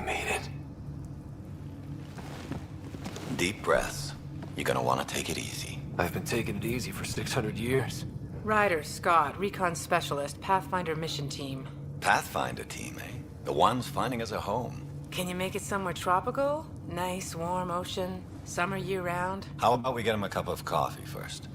We made it. Deep breaths. You're gonna want to take it easy. I've been taking it easy for 600 years. Ryder, Scott, Recon Specialist, Pathfinder Mission Team. Pathfinder team, eh? The ones finding us a home. Can you make it somewhere tropical? Nice, warm ocean, summer year-round? How about we get him a cup of coffee first?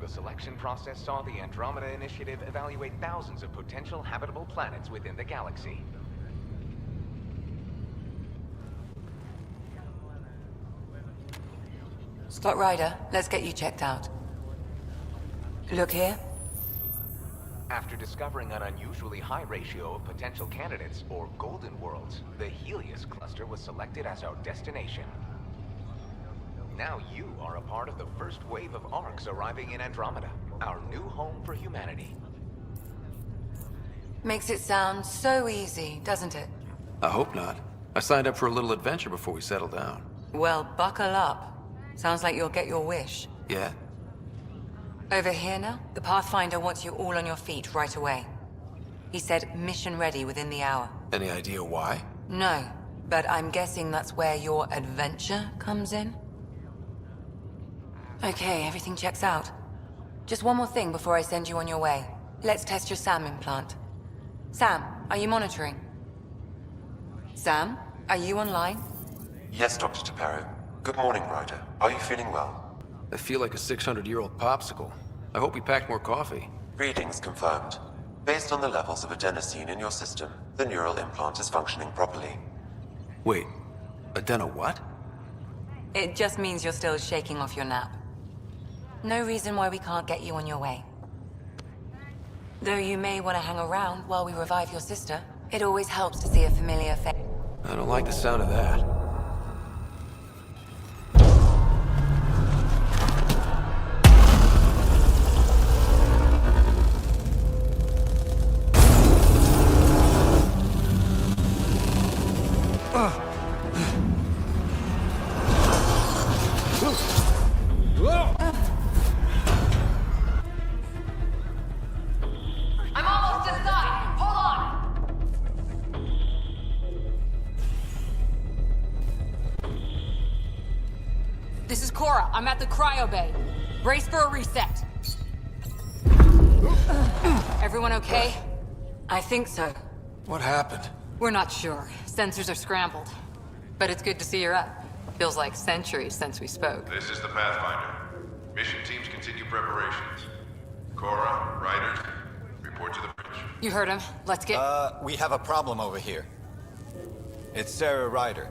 The selection process saw the Andromeda Initiative evaluate thousands of potential habitable planets within the galaxy. Scott Ryder, let's get you checked out. Look here. After discovering an unusually high ratio of potential candidates, or golden worlds, the Helios cluster was selected as our destination. Now you are a part of the first wave of arcs arriving in Andromeda, our new home for humanity. Makes it sound so easy, doesn't it? I hope not. I signed up for a little adventure before we settle down. Well, buckle up. Sounds like you'll get your wish. Yeah? Over here now, the Pathfinder wants you all on your feet right away. He said mission ready within the hour. Any idea why? No, but I'm guessing that's where your adventure comes in? Okay, everything checks out. Just one more thing before I send you on your way. Let's test your SAM implant. Sam, are you monitoring? Sam, are you online? Yes, Dr. Taparo. Good morning, Ryder. Are you feeling well? I feel like a 600-year-old popsicle. I hope we packed more coffee. Readings confirmed. Based on the levels of adenosine in your system, the neural implant is functioning properly. Wait, adeno what? It just means you're still shaking off your nap. No reason why we can't get you on your way. Though you may want to hang around while we revive your sister, it always helps to see a familiar face. I don't like the sound of that. I'm almost inside! Hold on! This is Cora. I'm at the cryo bay. Brace for a reset. Everyone okay? I think so. What happened? We're not sure. Sensors are scrambled. But it's good to see you're up. Feels like centuries since we spoke. This is the Pathfinder. Mission teams continue preparations. Cora, Riders, report to the bridge. You heard him. Let's get... We have a problem over here. It's Sarah Ryder.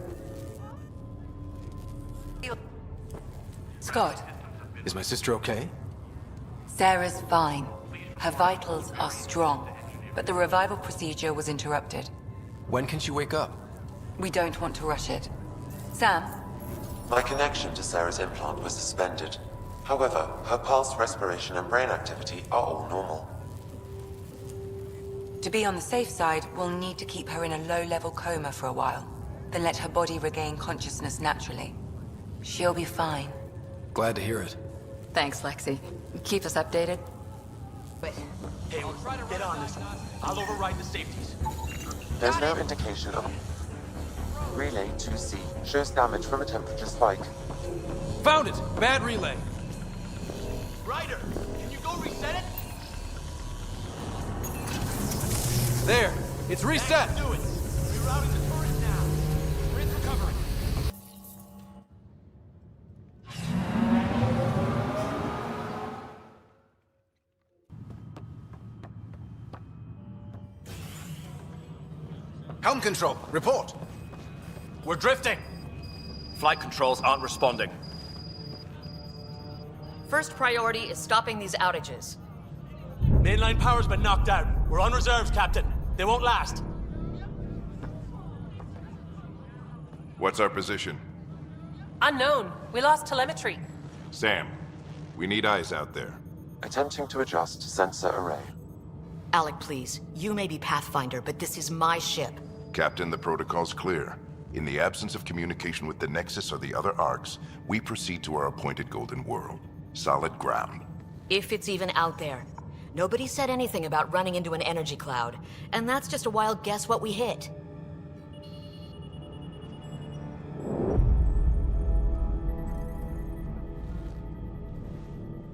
Scott, Is my sister okay? Sarah's fine. Her vitals are strong. But the revival procedure was interrupted. When can she wake up? We don't want to rush it. Sam, My connection to Sarah's implant was suspended. However, her pulse, respiration, and brain activity are all normal. to be on the safe side, we'll need to keep her in a low-level coma for a while. Then let her body regain consciousness naturally. She'll be fine. Glad to hear it. Thanks, Lexi. Keep us updated. Hey, get on this. I'll override the safeties. There's no indication of... Relay 2C shows damage from a temperature spike. Found it! Bad relay. Ryder, can you go reset it? There, it's reset. Do it. Rerouting the turret now. Grid's recovering. Helm control, report. We're drifting. Flight controls aren't responding. First priority is stopping these outages. Mainline power's been knocked out. We're on reserves, Captain. They won't last. What's our position? Unknown. We lost telemetry. Sam, we need eyes out there. Attempting to adjust sensor array. Alec, please. You may be Pathfinder, but this is my ship. Captain, the protocol's clear. In the absence of communication with the Nexus or the other arcs, we proceed to our appointed golden world. Solid ground. If it's even out there. Nobody said anything about running into an energy cloud, and that's just a wild guess what we hit.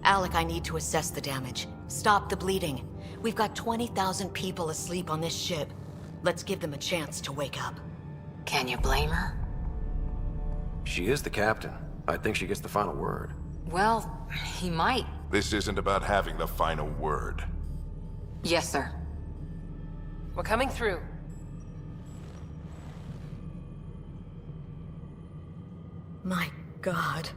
Alec, I need to assess the damage. Stop the bleeding. We've got 20,000 people asleep on this ship. Let's give them a chance to wake up. Can you blame her? She is the captain. I think she gets the final word. Well, he might. This isn't about having the final word. Yes, sir. We're coming through. My God.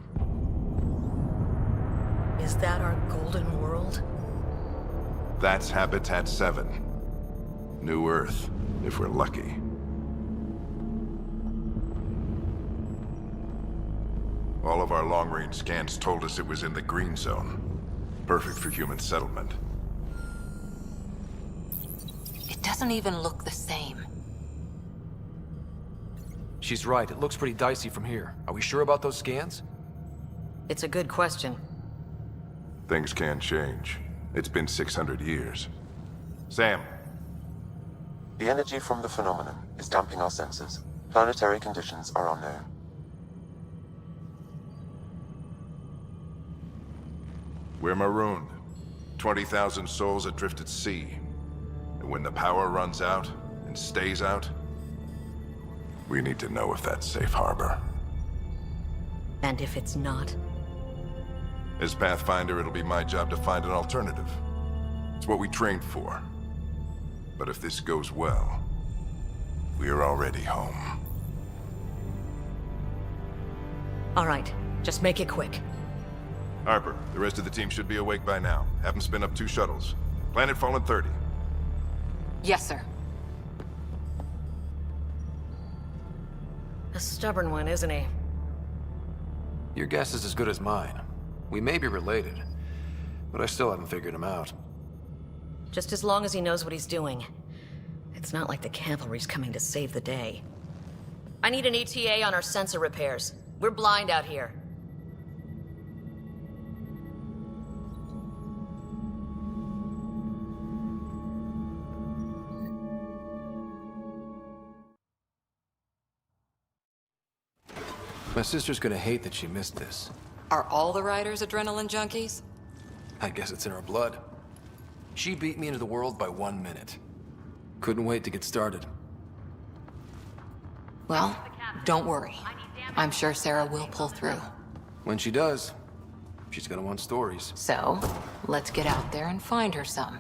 Is that our golden world? That's Habitat 7. New Earth, if we're lucky. All of our long-range scans told us it was in the green zone. Perfect for human settlement. It doesn't even look the same. She's right. It looks pretty dicey from here. Are we sure about those scans? It's a good question. Things can change. It's been 600 years. Sam. The energy from the phenomenon is damping our senses. Planetary conditions are unknown. We're marooned. 20,000 souls adrift at sea. And when the power runs out, and stays out, we need to know if that's safe harbor. And if it's not? As Pathfinder, it'll be my job to find an alternative. It's what we trained for. But if this goes well, we're already home. All right, just make it quick. Harper, the rest of the team should be awake by now. Have them spin up 2 shuttles. Planet Fallen 30. Yes, sir. A stubborn one, isn't he? Your guess is as good as mine. We may be related, but I still haven't figured him out. Just as long as he knows what he's doing. It's not like the cavalry's coming to save the day. I need an ETA on our sensor repairs. We're blind out here. My sister's gonna hate that she missed this. Are all the riders adrenaline junkies? I guess it's in her blood. She beat me into the world by 1 minute. Couldn't wait to get started. Well, don't worry. I'm sure Sarah will pull through. When she does, she's gonna want stories. So, let's get out there and find her some.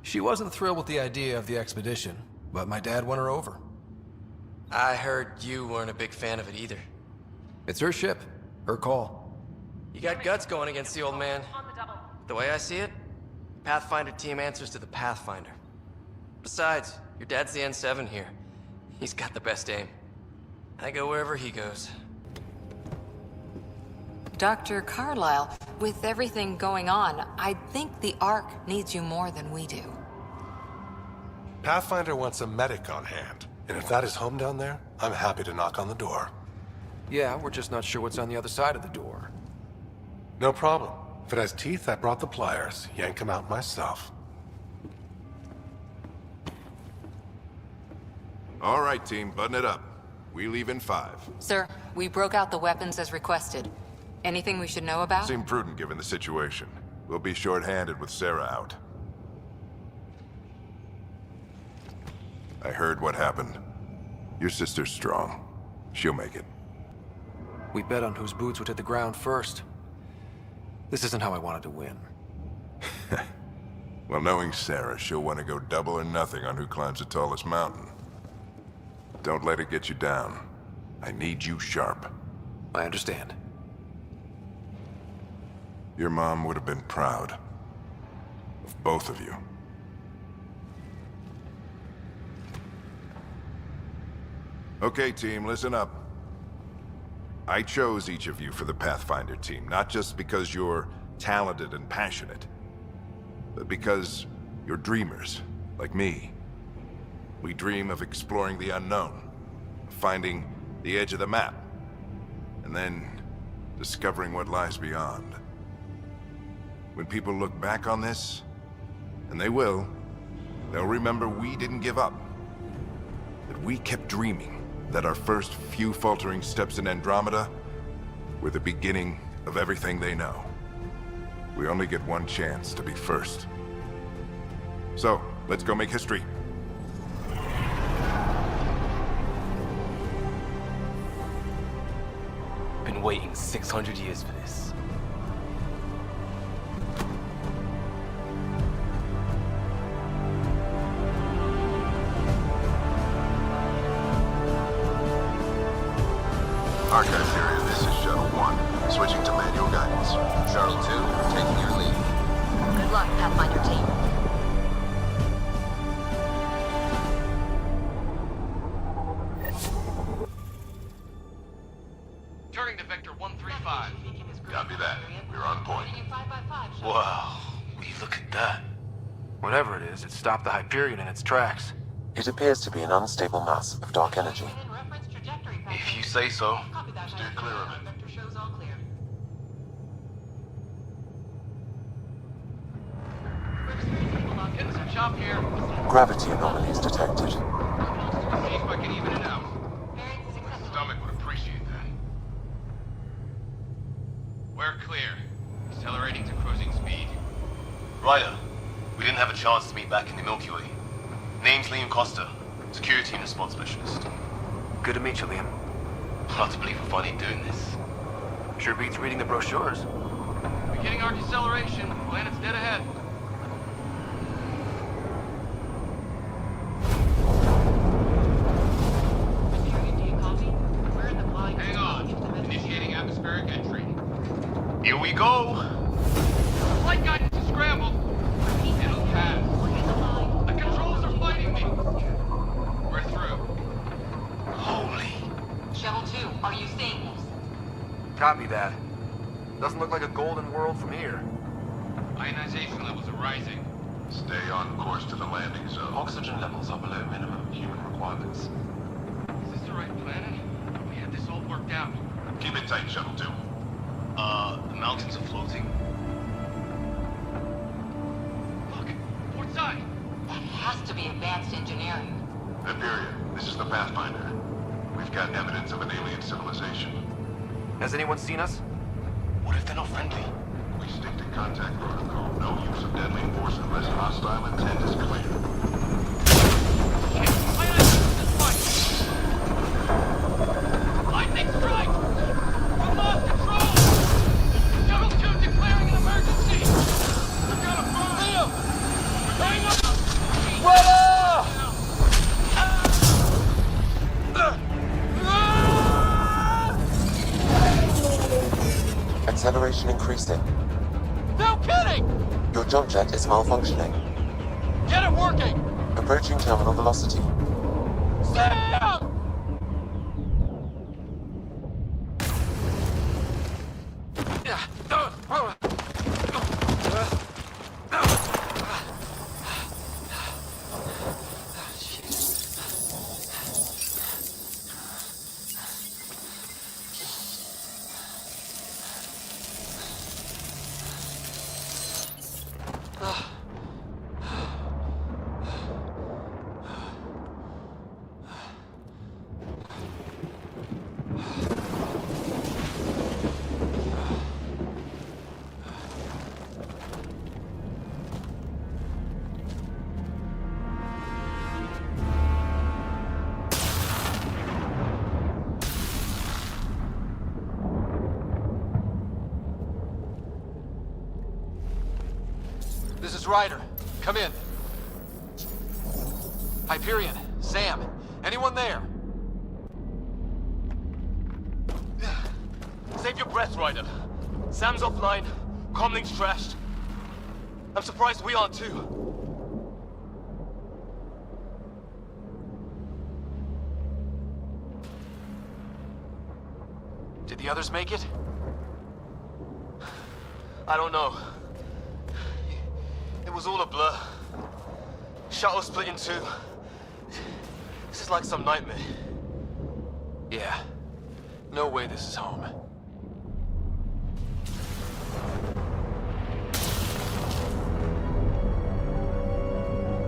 She wasn't thrilled with the idea of the expedition, but my dad won her over. I heard you weren't a big fan of it either. It's her ship, her call. You got guts going against the old man. The way I see it, Pathfinder team answers to the Pathfinder. Besides, your dad's the N7 here. He's got the best aim. I go wherever he goes. Dr. Carlyle, with everything going on, I think the Ark needs you more than we do. Pathfinder wants a medic on hand. And if that is home down there, I'm happy to knock on the door. Yeah, we're just not sure what's on the other side of the door. No problem. If it has teeth, I brought the pliers. Yank them out myself. All right, team, button it up. We leave in 5. Sir, we broke out the weapons as requested. Anything we should know about? Seemed prudent given the situation. We'll be short-handed with Sarah out. I heard what happened. Your sister's strong. She'll make it. We bet on whose boots would hit the ground first. This isn't how I wanted to win. Well, knowing Sarah, she'll want to go double or nothing on who climbs the tallest mountain. Don't let it get you down. I need you sharp. I understand. Your mom would have been proud of both of you. Okay, team, listen up. I chose each of you for the Pathfinder team, not just because you're talented and passionate, but because you're dreamers, like me. We dream of exploring the unknown, finding the edge of the map, and then discovering what lies beyond. When people look back on this, and they will, they'll remember we didn't give up. That we kept dreaming, that our first few faltering steps in Andromeda were the beginning of everything they know. We only get one chance to be first. So, let's go make history. Been waiting 600 years for this. Archive area, this is Shuttle 1. Switching to manual guidance. Shuttle 2, taking your lead. Good luck, Pathfinder team. Turning to Vector 135. Copy that. We're on point. Wow, will you look at that? Whatever it is, it stopped the Hyperion in its tracks. It appears to be an unstable mass of dark energy. If you say so. Steer clear of it. Getting some chop here. Gravity anomalies detected. See if I can even it out. Stomach would appreciate that. We're clear. Accelerating to cruising speed. Ryder, we didn't have a chance to meet back in the Milky Way. Name's Liam Costa, security and response specialist. Good to meet you, Liam. Hard to believe we're finally doing this. Sure beats reading the brochures. Beginning our deceleration. Planet's dead ahead. Hang on. Initiating atmospheric entry. Here we go! Flight guidance is scrambled. It'll pass. The controls are fighting me. We're through. Holy... Shuttle 2, are you seeing this? Copy that. Doesn't look like a golden world from here. Ionization levels are rising. Stay on course to the landing zone. Oxygen levels are below minimum human requirements. Is this the right planet? We had this all worked out. Keep it tight, Shuttle 2. The mountains are floating. Look, port side. That has to be advanced engineering. Hyperion, this is the Pathfinder. We've got evidence of an alien civilization. Has anyone seen us? What if they're not friendly? We stick to contact protocol. No use of deadly force unless hostile intent is clear. Lightning strike! We lost control! Shuttle 2 declaring an emergency! We've got a fire! Hang up! Acceleration increasing. No kidding! Your jump jet is malfunctioning. Get it working! Approaching terminal velocity. Sam! This is Ryder. Come in. Hyperion, Sam, anyone there? Save your breath, Ryder. Sam's offline. Comlink's trashed. I'm surprised we aren't too. Did the others make it? I don't know. It was all a blur. Shuttle split in two. This is like some nightmare. Yeah. No way this is home.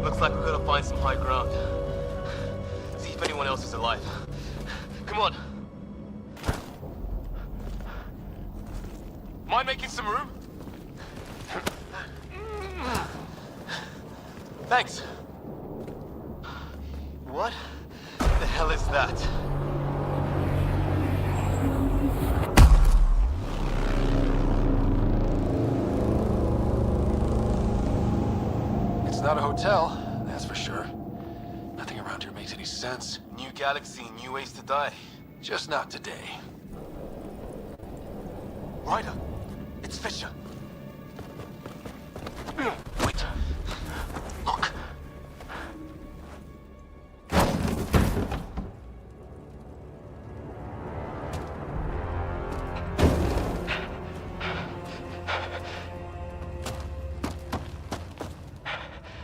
Looks like we're gonna find some high ground. See if anyone else is alive. Come on. Mind making some room? Thanks. What the hell is that? It's not a hotel, that's for sure. Nothing around here makes any sense. New galaxy, new ways to die. Just not today. Ryder, it's Fisher. Wait. Look.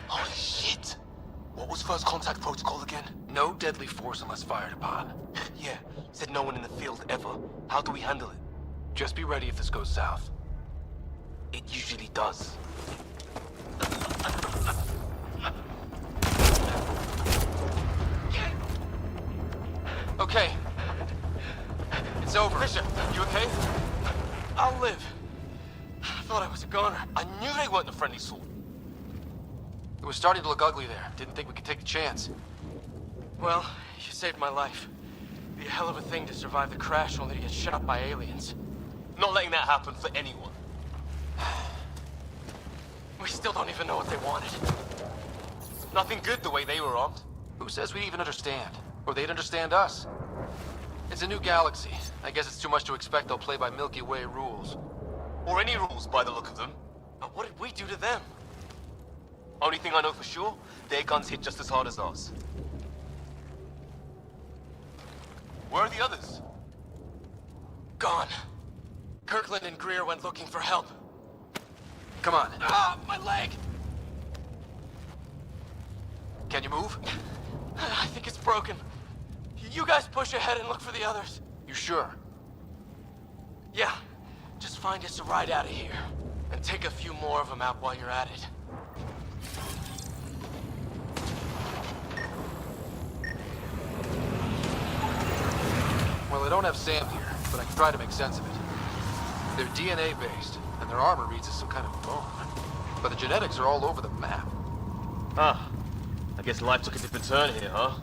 Holy shit! What was first contact protocol again? No deadly force unless fired upon. Yeah, said no one in the field ever. How do we handle it? Just be ready if this goes south. It usually does. Okay. It's over. Fisher, you okay? I'll live. I thought I was a goner. I knew they weren't a friendly sort. It was starting to look ugly there. Didn't think we could take the chance. Well, you saved my life. Be a hell of a thing to survive the crash only to get shot by aliens. Not letting that happen for anyone. We still don't even know what they wanted. Nothing good the way they were armed. Who says we'd even understand? Or they'd understand us? It's a new galaxy. I guess it's too much to expect they'll play by Milky Way rules. Or any rules by the look of them. But what did we do to them? Only thing I know for sure, their guns hit just as hard as ours. Where are the others? Gone. Kirkland and Greer went looking for help. Come on. Ah, my leg! Can you move? I think it's broken. You guys push ahead and look for the others. You sure? Yeah. Just find us a ride out of here. And take a few more of them out while you're at it. Well, I don't have Sam here, but I can try to make sense of it. They're DNA-based, and their armor reads as some kind of bone. But the genetics are all over the map. Ah, I guess life took a different turn here, huh?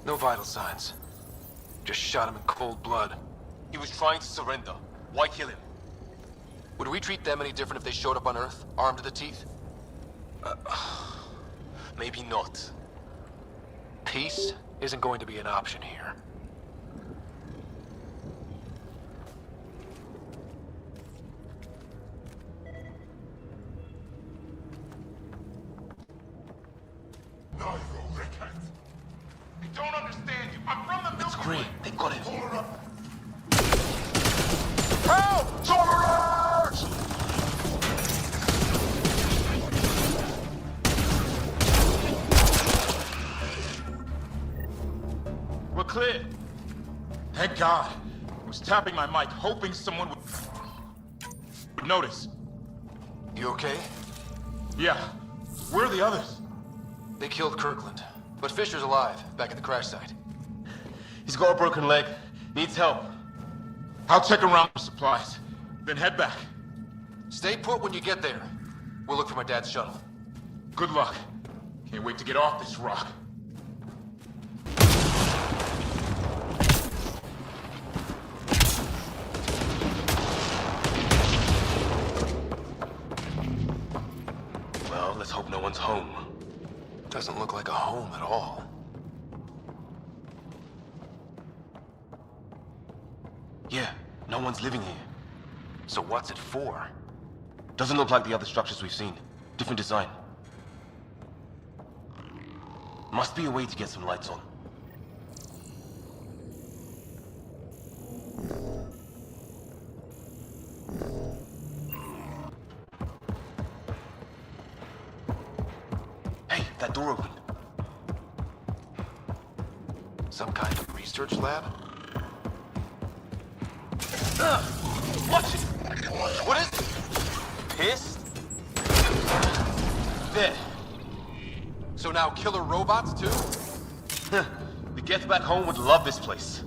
No vital signs. Just shot him in cold blood. He was trying to surrender. Why kill him? Would we treat them any different if they showed up on Earth, armed to the teeth? Maybe not. Peace isn't going to be an option here. I don't understand you. I'm from the Milky Way. They got him. Help! Charge! We're clear. Thank God. I was tapping my mic, hoping someone would notice. You okay? Yeah. Where are the others? They killed Kirkland. But Fisher's alive, back at the crash site. He's got a broken leg. Needs help. I'll check around for supplies, then head back. Stay put when you get there. We'll look for my dad's shuttle. Good luck. Can't wait to get off this rock. Well, let's hope no one's home. Doesn't look like a home at all. Yeah, no one's living here. So what's it for? Doesn't look like the other structures we've seen. Different design. Must be a way to get some lights on. that door open. Some kind of research lab? Watch it! What is it? Pissed? There. So now killer robots too? The Geth back home would love this place.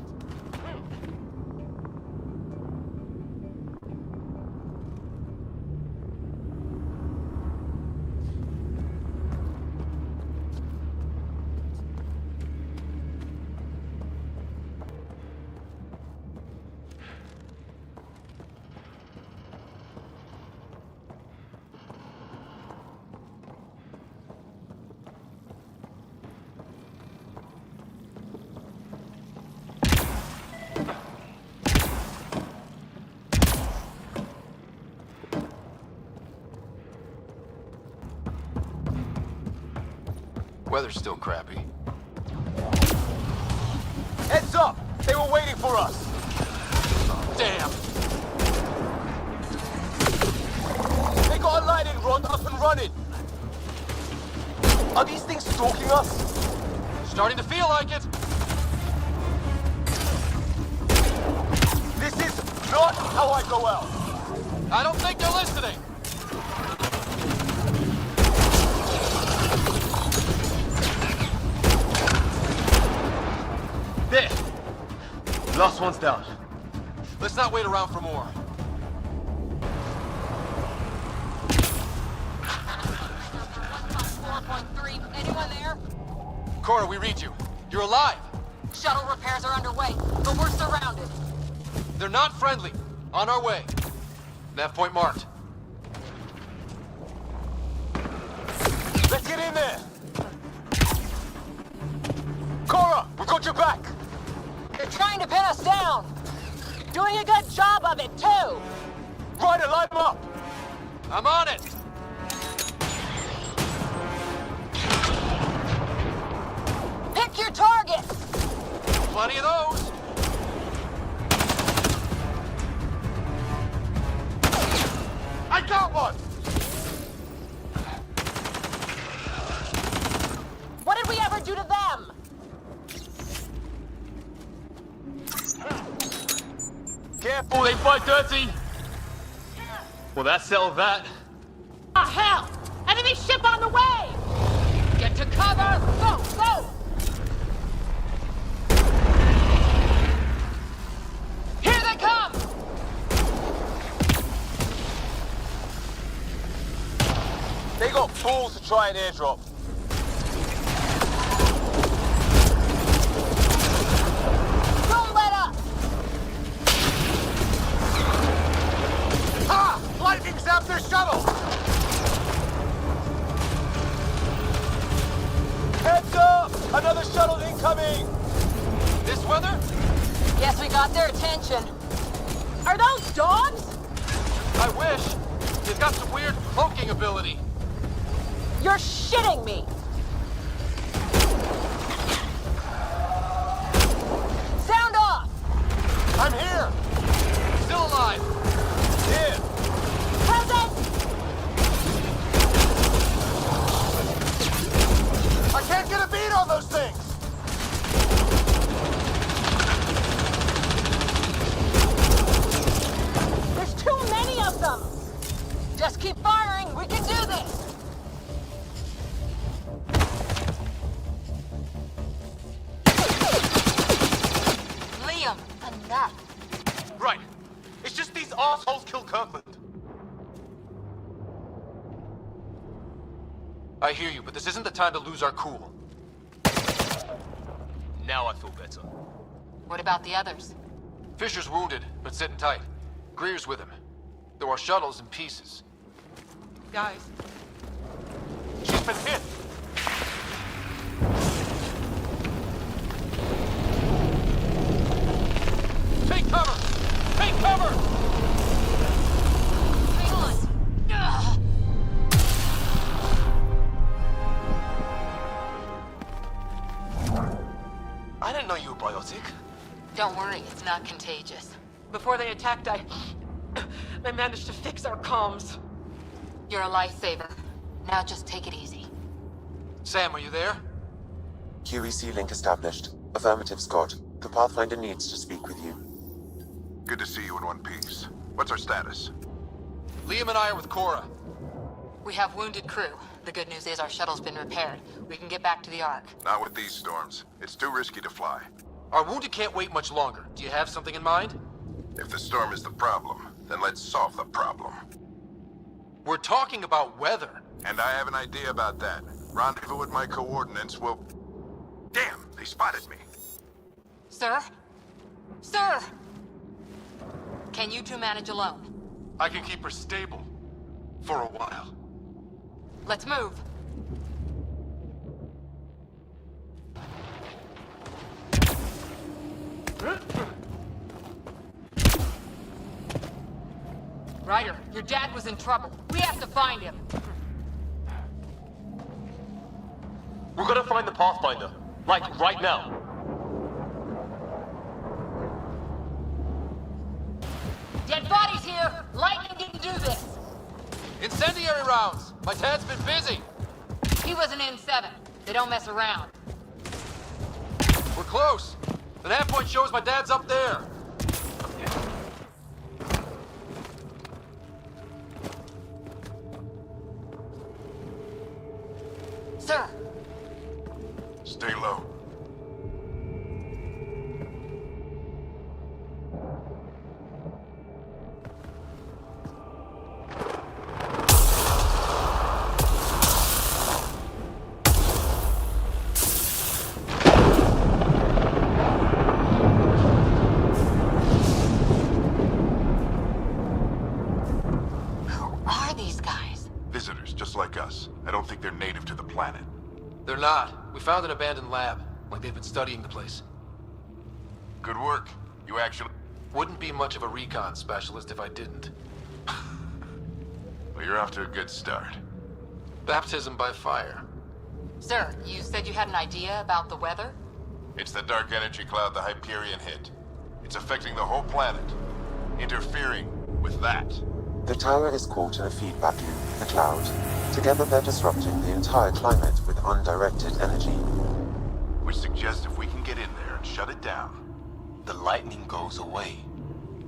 Weather's still crappy. Heads up! They were waiting for us! Damn! They got a lightning rod up and running! Are these things stalking us? Starting to feel like it! This is not how I go out! I don't think they're listening! There! Last one's down. Let's not wait around for more. Anyone there? Cora, we read you. You're alive! Shuttle repairs are underway, but we're surrounded. They're not friendly. On our way. Nav point marked. Let's get in there! Cora, we got your back! They're trying to pin us down. Doing a good job of it, too. Ryder, line them up! I'm on it! Pick your target! Plenty of those! I got one! What did we ever do to them? Careful, they fight dirty! Well, that settled that. Ah, hell! Enemy ship on the way! Get to cover! Go, go! Here they come! They got balls to try an airdrop. Don't let up! Ha! Lightning zapped their shuttle! Heads up! Another shuttle incoming! This weather? Guess we got their attention. Are those dogs? I wish. They've got some weird cloaking ability. You're shitting me! Sound off! I'm here! Still alive. Here! Present! I can't get a beat on those things! There's too many of them! Just keep firing, we can do this! Liam, enough. Right. It's just these assholes killed Kirkland. I hear you, but this isn't the time to lose our cool. Now I feel better. What about the others? Fisher's wounded, but sitting tight. Greer's with him. There are shuttles in pieces. Guys, She's been hit! Take cover! Take cover! Hang on! Ugh. I didn't know you were biotic. Don't worry, it's not contagious. before they attacked, I managed to fix our comms. You're a lifesaver. Now just take it easy. Sam, are you there? QEC link established. Affirmative, Scott. The Pathfinder needs to speak with you. Good to see you in one piece. What's our status? Liam and I are with Cora. We have wounded crew. The good news is our shuttle's been repaired. We can get back to the Ark. Not with these storms. It's too risky to fly. Our wounded can't wait much longer. Do you have something in mind? If the storm is the problem, then let's solve the problem. We're talking about weather. And I have an idea about that. Rendezvous with my coordinates will... Damn, they spotted me. Sir? Sir! Can you two manage alone? I can keep her stable. For a while. Let's move. Ryder, your dad was in trouble. We have to find him. We're gonna find the Pathfinder. Like, right now. Dead bodies here! Lightning didn't do this! Incendiary rounds! My dad's been busy! He was an N7. They don't mess around. We're close! The nav point shows my dad's up there! Sir! Stay low. Like us. I don't think they're native to the planet. They're not. We found an abandoned lab. Like they've been studying the place. Good work. You actually... Wouldn't be much of a recon specialist if I didn't. Well, you're off to a good start. Baptism by fire. Sir, you said you had an idea about the weather? It's the dark energy cloud the Hyperion hit. It's affecting the whole planet. Interfering with that. The tower is caught in a feedback loop, the cloud. Together they're disrupting the entire climate with undirected energy. Which suggests if we can get in there and shut it down, the lightning goes away.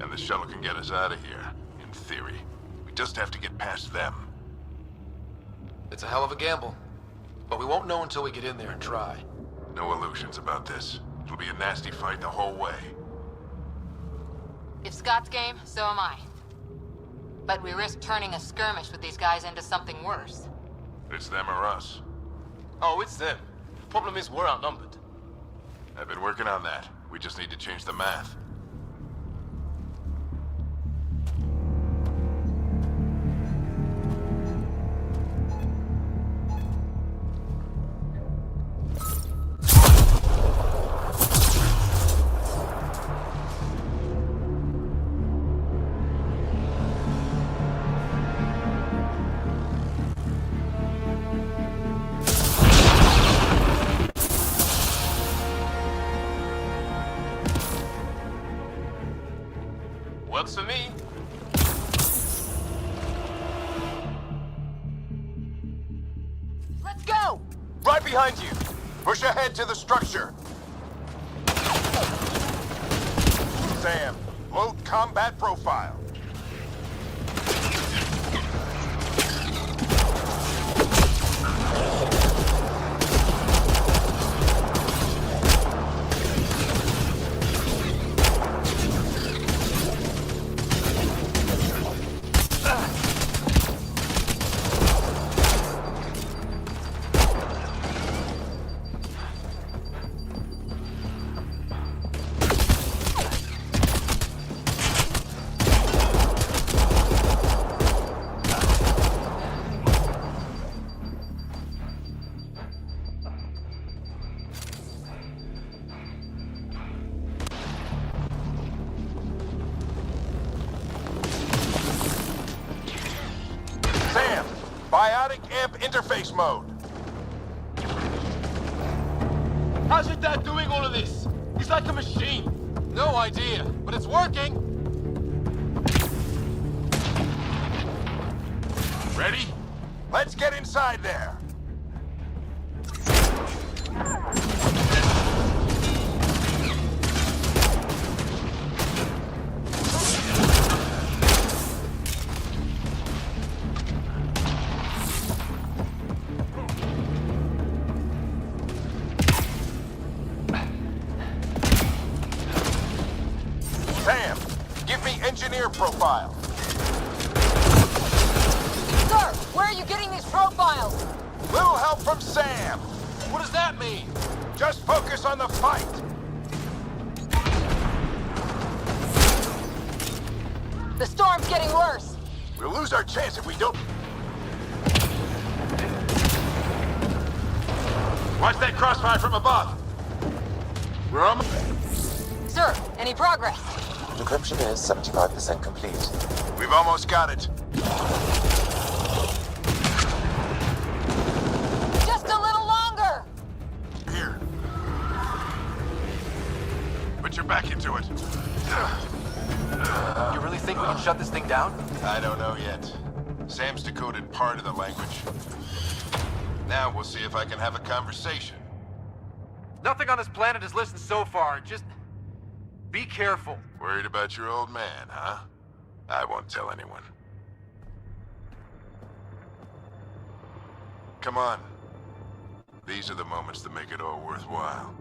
And the shuttle can get us out of here, in theory. We just have to get past them. It's a hell of a gamble. But we won't know until we get in there and try. No illusions about this. It'll be a nasty fight the whole way. If Scott's game, so am I. But we risk turning a skirmish with these guys into something worse. It's them or us. Oh, it's them. Problem is, we're outnumbered. I've been working on that. We just need to change the math. Works for me. Let's go! Right behind you! Push ahead to the structure! Sam, load combat profile. Sam, biotic amp interface mode. How's your dad doing all of this? He's like a machine. No idea, but it's working. Ready? Let's get inside there. engineer profile. Sir, where are you getting these profiles? Little help from Sam. What does that mean? Just focus on the fight. The storm's getting worse. We'll lose our chance if we don't. Watch that crossfire from above. We're almost... Sir, any progress? Decryption is 75% complete. We've almost got it. Just a little longer! Here. Put your back into it. You really think we can shut this thing down? I don't know yet. Sam's decoded part of the language. Now we'll see if I can have a conversation. Nothing on this planet has listened so far. Just be careful. Worried about your old man, huh? I won't tell anyone. Come on. These are the moments that make it all worthwhile.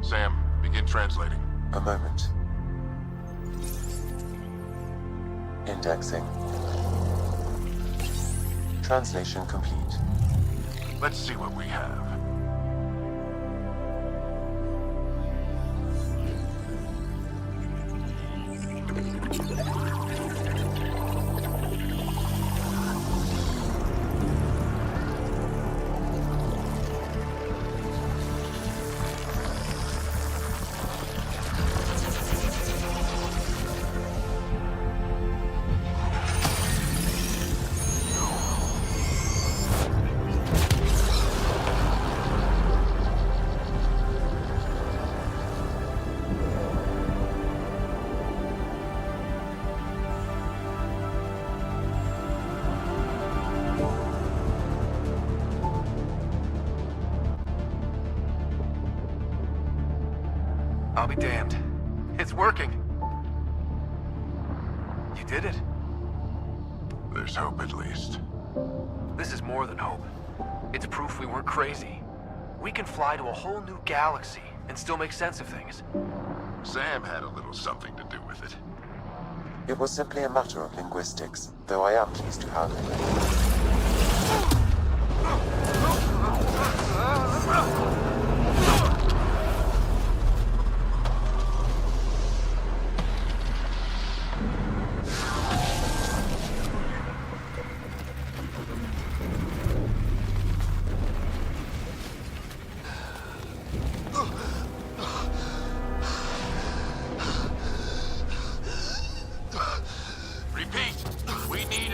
Sam, begin translating. A moment. Indexing. Translation complete. Let's see what we have. I'll be damned. It's working. You did it. There's hope at least. This is more than hope. It's proof we weren't crazy. We can fly to a whole new galaxy and still make sense of things. Sam had a little something to do with it. It was simply a matter of linguistics, though I am pleased to have it.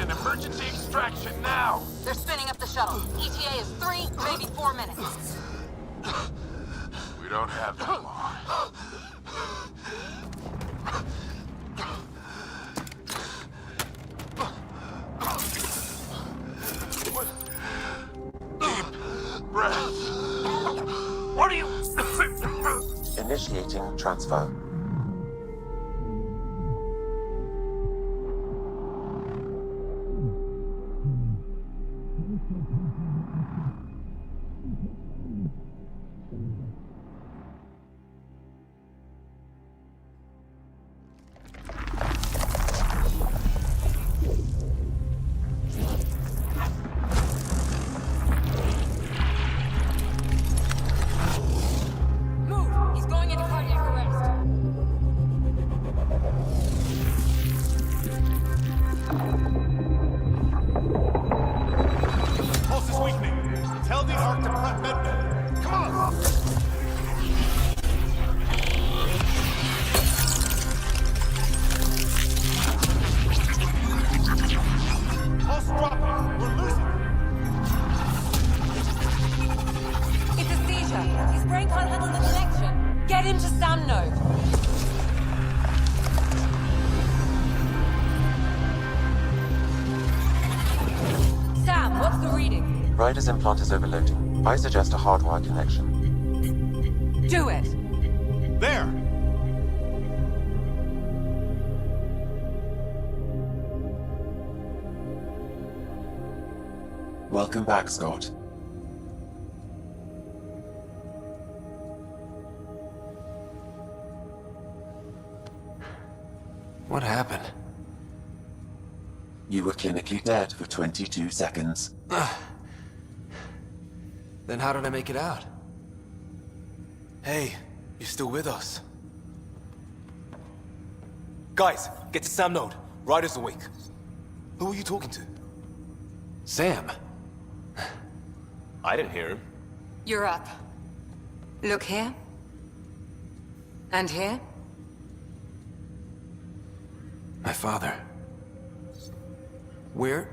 Emergency extraction now! They're spinning up the shuttle. ETA is 3, maybe 4 minutes. We don't have that long. Deep breath. What are you... Initiating transfer. Ryder's implant is overloading. I suggest a hardwire connection. Do it! There! Welcome back, Scott. What happened? You were clinically dead for 22 seconds. Then how did I make it out? Hey, you're still with us. Guys, get to Sam Node. Ryder's awake. Who are you talking to? Sam. I didn't hear him. You're up. Look here. And here. My father. Where?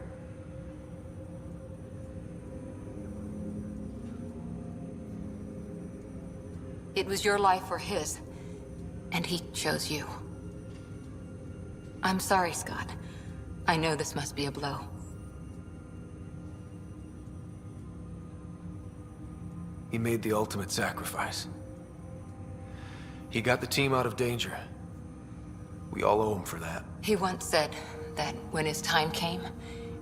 It was your life or his, and he chose you. I'm sorry, Scott. I know this must be a blow. He made the ultimate sacrifice. He got the team out of danger. We all owe him for that. He once said that when his time came,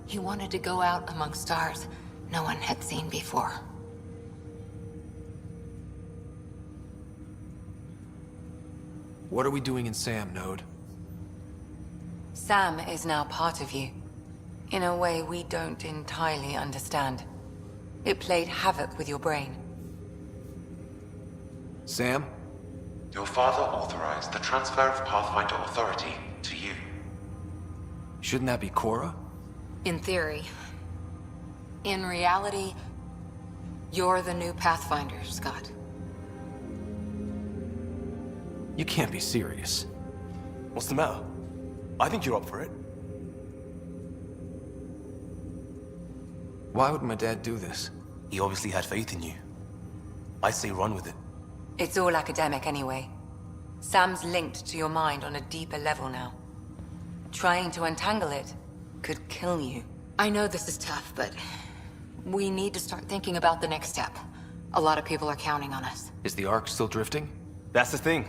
he wanted to go out among stars no one had seen before. What are we doing in Sam, Node? Sam is now part of you. In a way we don't entirely understand. It played havoc with your brain. Sam? Your father authorized the transfer of Pathfinder authority to you. Shouldn't that be Cora? In theory. In reality, you're the new Pathfinder, Scott. You can't be serious. What's the matter? I think you're up for it. Why would my dad do this? He obviously had faith in you. I say run with it. It's all academic anyway. Sam's linked to your mind on a deeper level now. Trying to untangle it could kill you. I know this is tough, but we need to start thinking about the next step. A lot of people are counting on us. Is the Ark still drifting? That's the thing.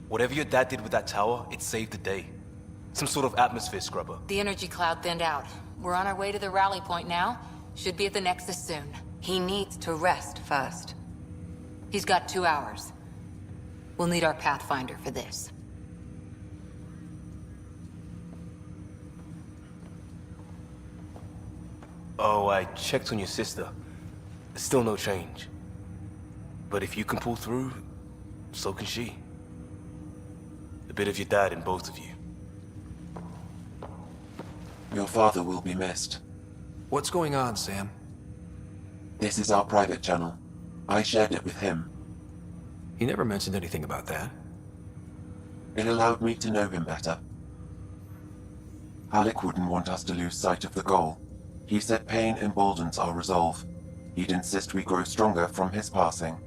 Whatever your dad did with that tower, it saved the day. Some sort of atmosphere scrubber. The energy cloud thinned out. We're on our way to the rally point now. Should be at the Nexus soon. He needs to rest first. He's got 2 hours. We'll need our Pathfinder for this. Oh, I checked on your sister. There's still no change. But if you can pull through, so can she. A bit of your dad in both of you. Your father will be missed. What's going on, Sam? This is our private channel. I shared it with him. He never mentioned anything about that. It allowed me to know him better. Alec wouldn't want us to lose sight of the goal. He said pain emboldens our resolve. He'd insist we grow stronger from his passing.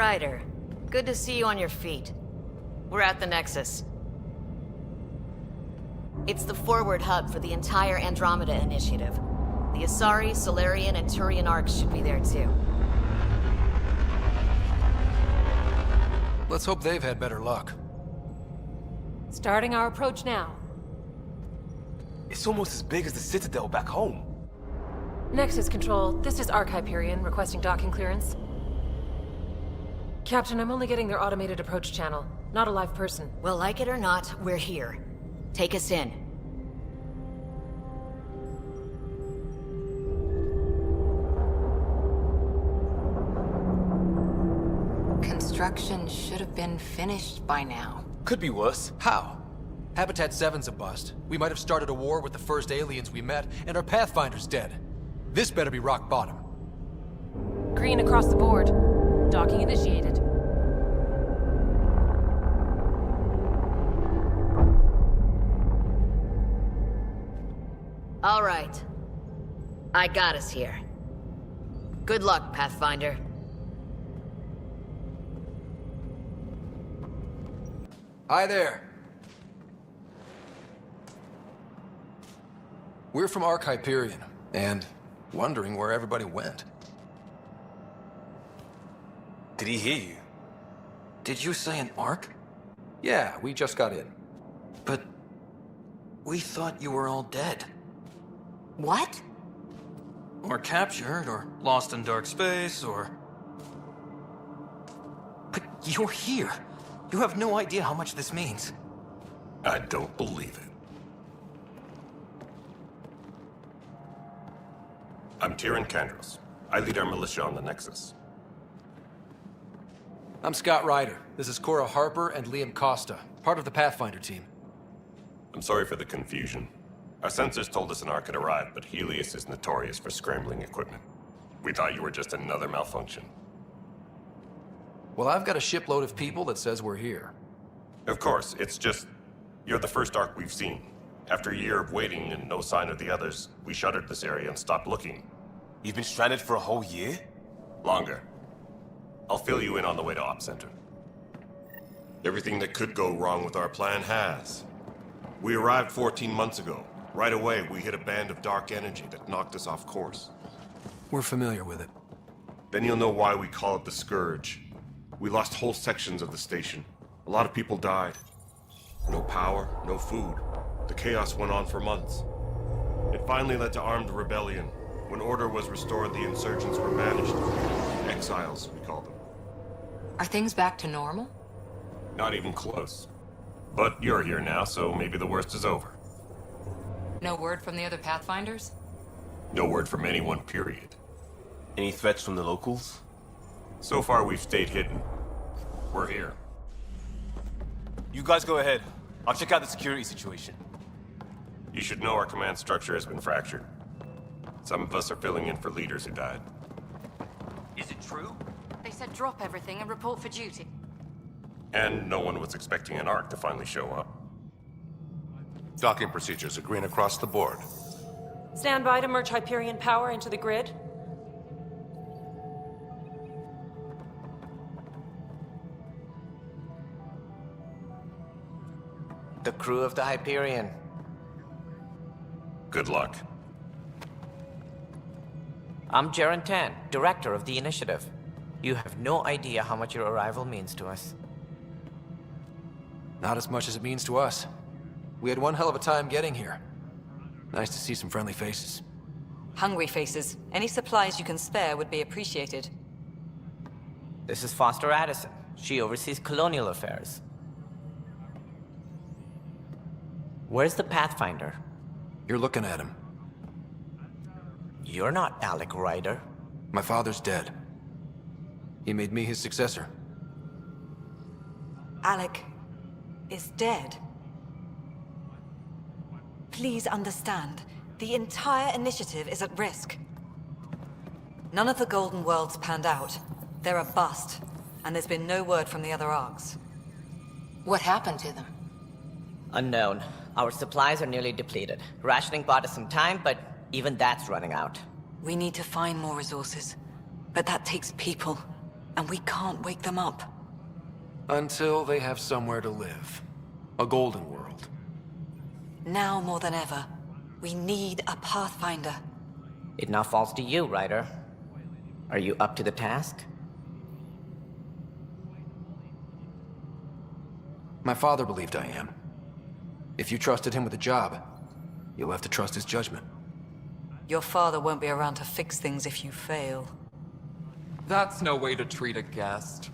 Ryder, good to see you on your feet. We're at the Nexus. It's the forward hub for the entire Andromeda Initiative. The Asari, Solarian, and Turian arcs should be there too. Let's hope they've had better luck. Starting our approach now. It's almost as big as the Citadel back home. Nexus Control, this is Hyperion requesting docking clearance. Captain, I'm only getting their automated approach channel, not a live person. Well, like it or not, we're here. Take us in. Construction should have been finished by now. Could be worse. How? Habitat 7's a bust. We might have started a war with the first aliens we met, and our Pathfinder's dead. This better be rock bottom. Green across the board. Docking initiated. All right. I got us here. Good luck, Pathfinder. Hi there. We're from Hyperion, and wondering where everybody went. Did he hear you? Did you say an arc? Yeah, we just got in. But we thought you were all dead. What? Or captured, or lost in dark space, or... But you're here. You have no idea how much this means. I don't believe it. I'm Tyrion Kandros. I lead our militia on the Nexus. I'm Scott Ryder. This is Cora Harper and Liam Costa, part of the Pathfinder team. I'm sorry for the confusion. Our sensors told us an arc had arrived, but Helios is notorious for scrambling equipment. We thought you were just another malfunction. Well, I've got a shipload of people that says we're here. Of course, it's just... you're the first arc we've seen. After a year of waiting and no sign of the others, we shuttered this area and stopped looking. You've been stranded for a whole year? Longer. I'll fill you in on the way to Op Center. Everything that could go wrong with our plan has. We arrived 14 months ago. Right away, we hit a band of dark energy that knocked us off course. We're familiar with it. Then you'll know why we call it the Scourge. We lost whole sections of the station. A lot of people died. No power, no food. The chaos went on for months. It finally led to armed rebellion. When order was restored, the insurgents were banished. Exiles, we call them. Are things back to normal? Not even close. But you're here now, so maybe the worst is over. No word from the other Pathfinders? No word from anyone, period. Any threats from the locals? So far, we've stayed hidden. We're here. You guys go ahead. I'll check out the security situation. You should know our command structure has been fractured. Some of us are filling in for leaders who died. Is it true? They said drop everything and report for duty. And no one was expecting an arc to finally show up. Docking procedures are green across the board. Stand by to merge Hyperion power into the grid. The crew of the Hyperion. Good luck. I'm Jaren Tan, director of the initiative. You have no idea how much your arrival means to us. Not as much as it means to us. We had one hell of a time getting here. Nice to see some friendly faces. Hungry faces. Any supplies you can spare would be appreciated. This is Foster Addison. She oversees colonial affairs. Where's the Pathfinder? You're looking at him. You're not Alec Ryder. My father's dead. He made me his successor. Alec is dead. Please understand, the entire initiative is at risk. None of the Golden Worlds panned out. They're a bust, and there's been no word from the other arcs. What happened to them? Unknown. Our supplies are nearly depleted. Rationing bought us some time, but even that's running out. We need to find more resources, but that takes people. and we can't wake them up. Until they have somewhere to live. A golden world. Now more than ever, we need a Pathfinder. It now falls to you, Ryder. Are you up to the task? My father believed I am. If you trusted him with a job, you'll have to trust his judgment. Your father won't be around to fix things if you fail. That's no way to treat a guest.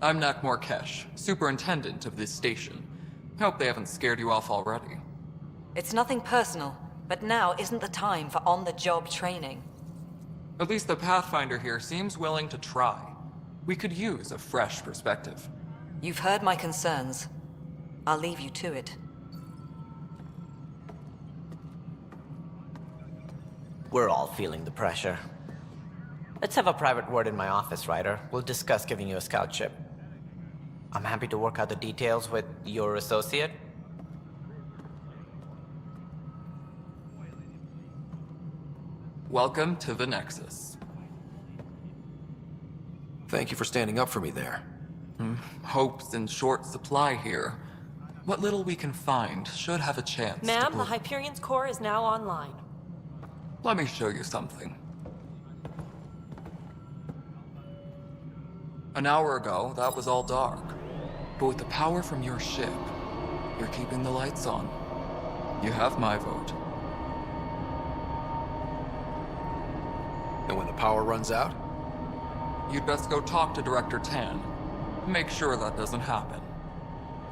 I'm Nakmor Kesh, superintendent of this station. Hope they haven't scared you off already. It's nothing personal, but now isn't the time for on-the-job training. At least the Pathfinder here seems willing to try. We could use a fresh perspective. You've heard my concerns. I'll leave you to it. We're all feeling the pressure. Let's have a private word in my office, Ryder. We'll discuss giving you a scout ship. I'm happy to work out the details with your associate. Welcome to the Nexus. Thank you for standing up for me there. Hope's in short supply here. What little we can find should have a chance. Ma'am, the Hyperion's core is now online. Let me show you something. An hour ago, that was all dark. But with the power from your ship, you're keeping the lights on. You have my vote. And when the power runs out? You'd best go talk to Director Tan. Make sure that doesn't happen.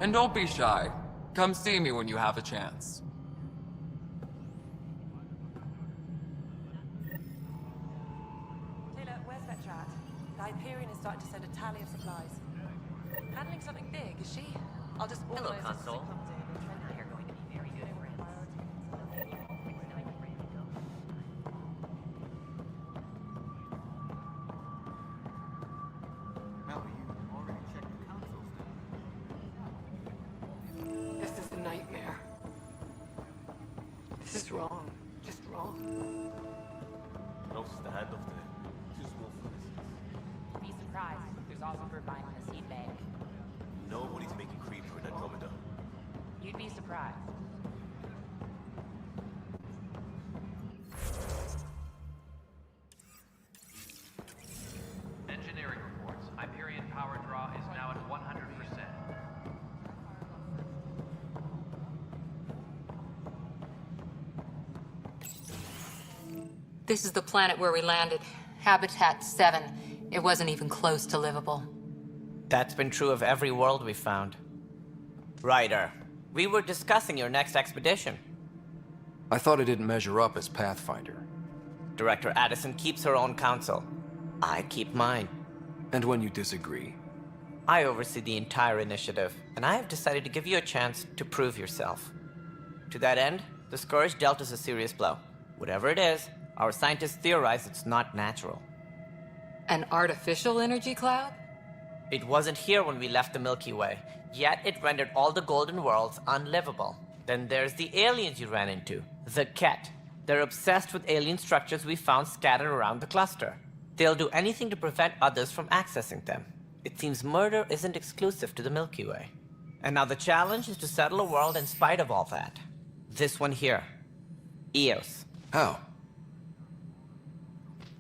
And don't be shy. Come see me when you have a chance. Taylor, where's that chat? The Hyperion is starting to send a tally of supplies. Handling something big, is she? I'll just Hello, organize Console. as it comes in. We are going to be very good friends. This is a nightmare. This is wrong. Just wrong. Be surprised. There's also Irvine in the seed bank. Nobody's making creep for an Andromeda. You'd be surprised. Engineering reports. Hyperion power draw is now at 100%. This is the planet where we landed. Habitat 7. It wasn't even close to livable. That's been true of every world we've found. Ryder, we were discussing your next expedition. I thought it didn't measure up as Pathfinder. Director Addison keeps her own counsel. I keep mine. And when you disagree? I oversee the entire initiative, and I have decided to give you a chance to prove yourself. To that end, the Scourge dealt us a serious blow. Whatever it is, our scientists theorize it's not natural. An artificial energy cloud? It wasn't here when we left the Milky Way, yet it rendered all the Golden Worlds unlivable. Then there's the aliens you ran into, the Ket. They're obsessed with alien structures we found scattered around the cluster. They'll do anything to prevent others from accessing them. It seems murder isn't exclusive to the Milky Way. And now the challenge is to settle a world in spite of all that. This one here. Eos. How?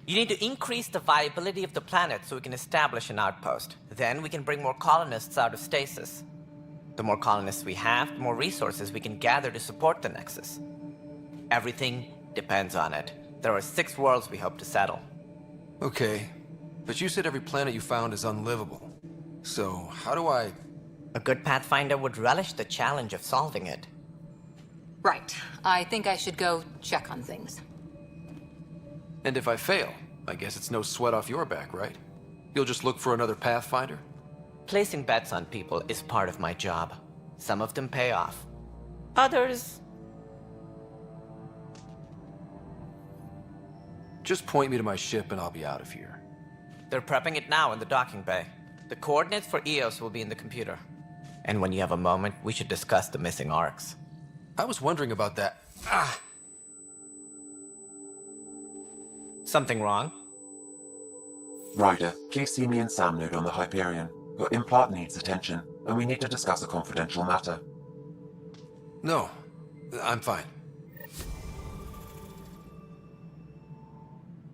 You need to increase the viability of the planet so we can establish an outpost. Then we can bring more colonists out of stasis. The more colonists we have, the more resources we can gather to support the Nexus. Everything depends on it. There are 6 worlds we hope to settle. Okay, but you said every planet you found is unlivable. So, how do I... A good Pathfinder would relish the challenge of solving it. Right. I think I should go check on things. And if I fail, I guess it's no sweat off your back, right? You'll just look for another Pathfinder? Placing bets on people is part of my job. Some of them pay off. Others... Just point me to my ship and I'll be out of here. They're prepping it now in the docking bay. The coordinates for Eos will be in the computer. And when you have a moment, we should discuss the missing arcs. I was wondering about that. Something wrong? Ryder, please see me and Sam node on the Hyperion. Your implant needs attention, and we need to discuss a confidential matter. No, I'm fine.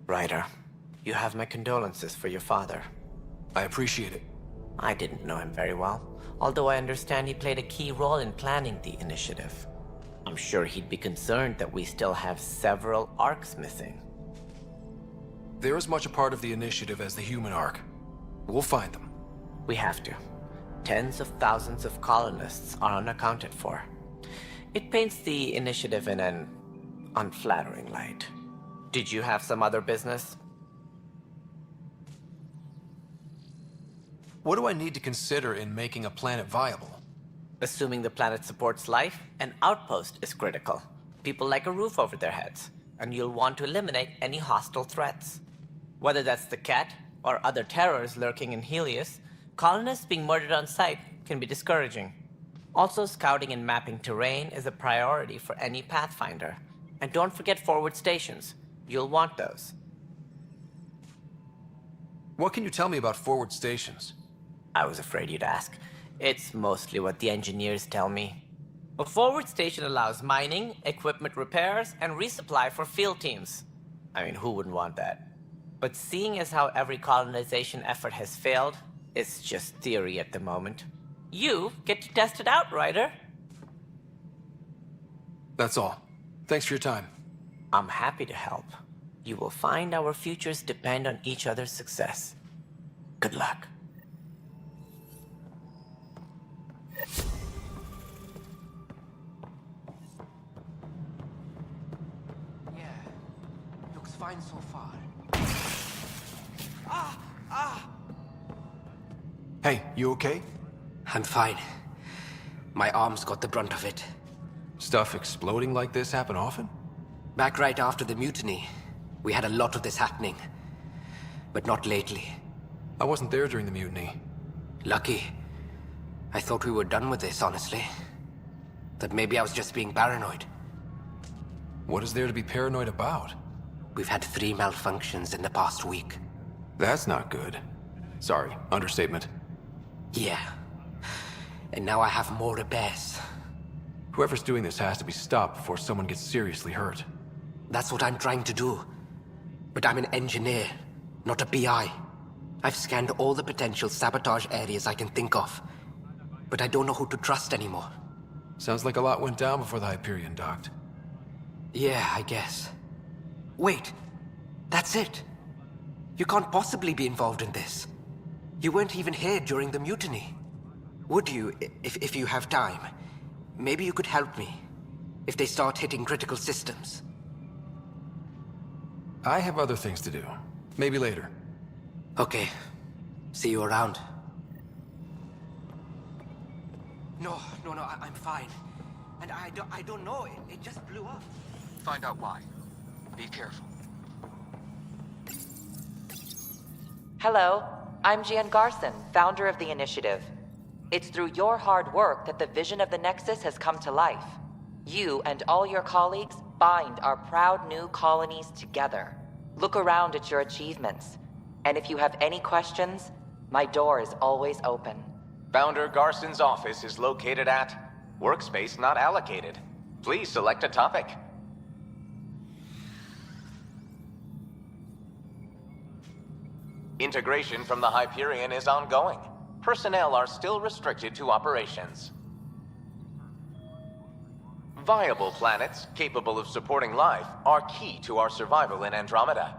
Ryder, you have my condolences for your father. I appreciate it. I didn't know him very well, although I understand he played a key role in planning the initiative. I'm sure he'd be concerned that we still have several arcs missing. They're as much a part of the initiative as the human arc. We'll find them. We have to. Tens of thousands of colonists are unaccounted for. It paints the initiative in an unflattering light. Did you have some other business? What do I need to consider in making a planet viable? Assuming the planet supports life, an outpost is critical. People like a roof over their heads, and you'll want to eliminate any hostile threats. Whether that's the Cat or other terrors lurking in Helios, colonists being murdered on sight can be discouraging. Also, scouting and mapping terrain is a priority for any Pathfinder. And don't forget forward stations. You'll want those. What can you tell me about forward stations? I was afraid you'd ask. It's mostly what the engineers tell me. A forward station allows mining, equipment repairs, and resupply for field teams. I mean, who wouldn't want that? But seeing as how every colonization effort has failed, it's just theory at the moment. You get to test it out, Ryder. That's all. Thanks for your time. I'm happy to help. You will find our futures depend on each other's success. Good luck. Yeah, looks fine so far. Hey, you okay? I'm fine. My arms got the brunt of it. Stuff exploding like this happen often? Back right after the mutiny, we had a lot of this happening. But not lately. I wasn't there during the mutiny. Lucky. I thought we were done with this, honestly. That maybe I was just being paranoid. What is there to be paranoid about? We've had 3 malfunctions in the past week. That's not good. Sorry, understatement. Yeah. And now I have more repairs. Whoever's doing this has to be stopped before someone gets seriously hurt. That's what I'm trying to do. But I'm an engineer, not a PI. I've scanned all the potential sabotage areas I can think of. But I don't know who to trust anymore. Sounds like a lot went down before the Hyperion docked. Yeah, I guess. Wait. That's it. You can't possibly be involved in this. You weren't even here during the mutiny. Would you, if you have time? Maybe you could help me. If they start hitting critical systems. I have other things to do. Maybe later. Okay. See you around. No, I'm fine. And I don't know, it just blew up. Find out why. Be careful. Hello, I'm Jan Garson, founder of the Initiative. It's through your hard work that the vision of the Nexus has come to life. You and all your colleagues bind our proud new colonies together. Look around at your achievements. And if you have any questions, my door is always open. Founder Garson's office is located at Workspace Not Allocated. Please select a topic. Integration from the Hyperion is ongoing. Personnel are still restricted to operations. Viable planets capable of supporting life are key to our survival in Andromeda.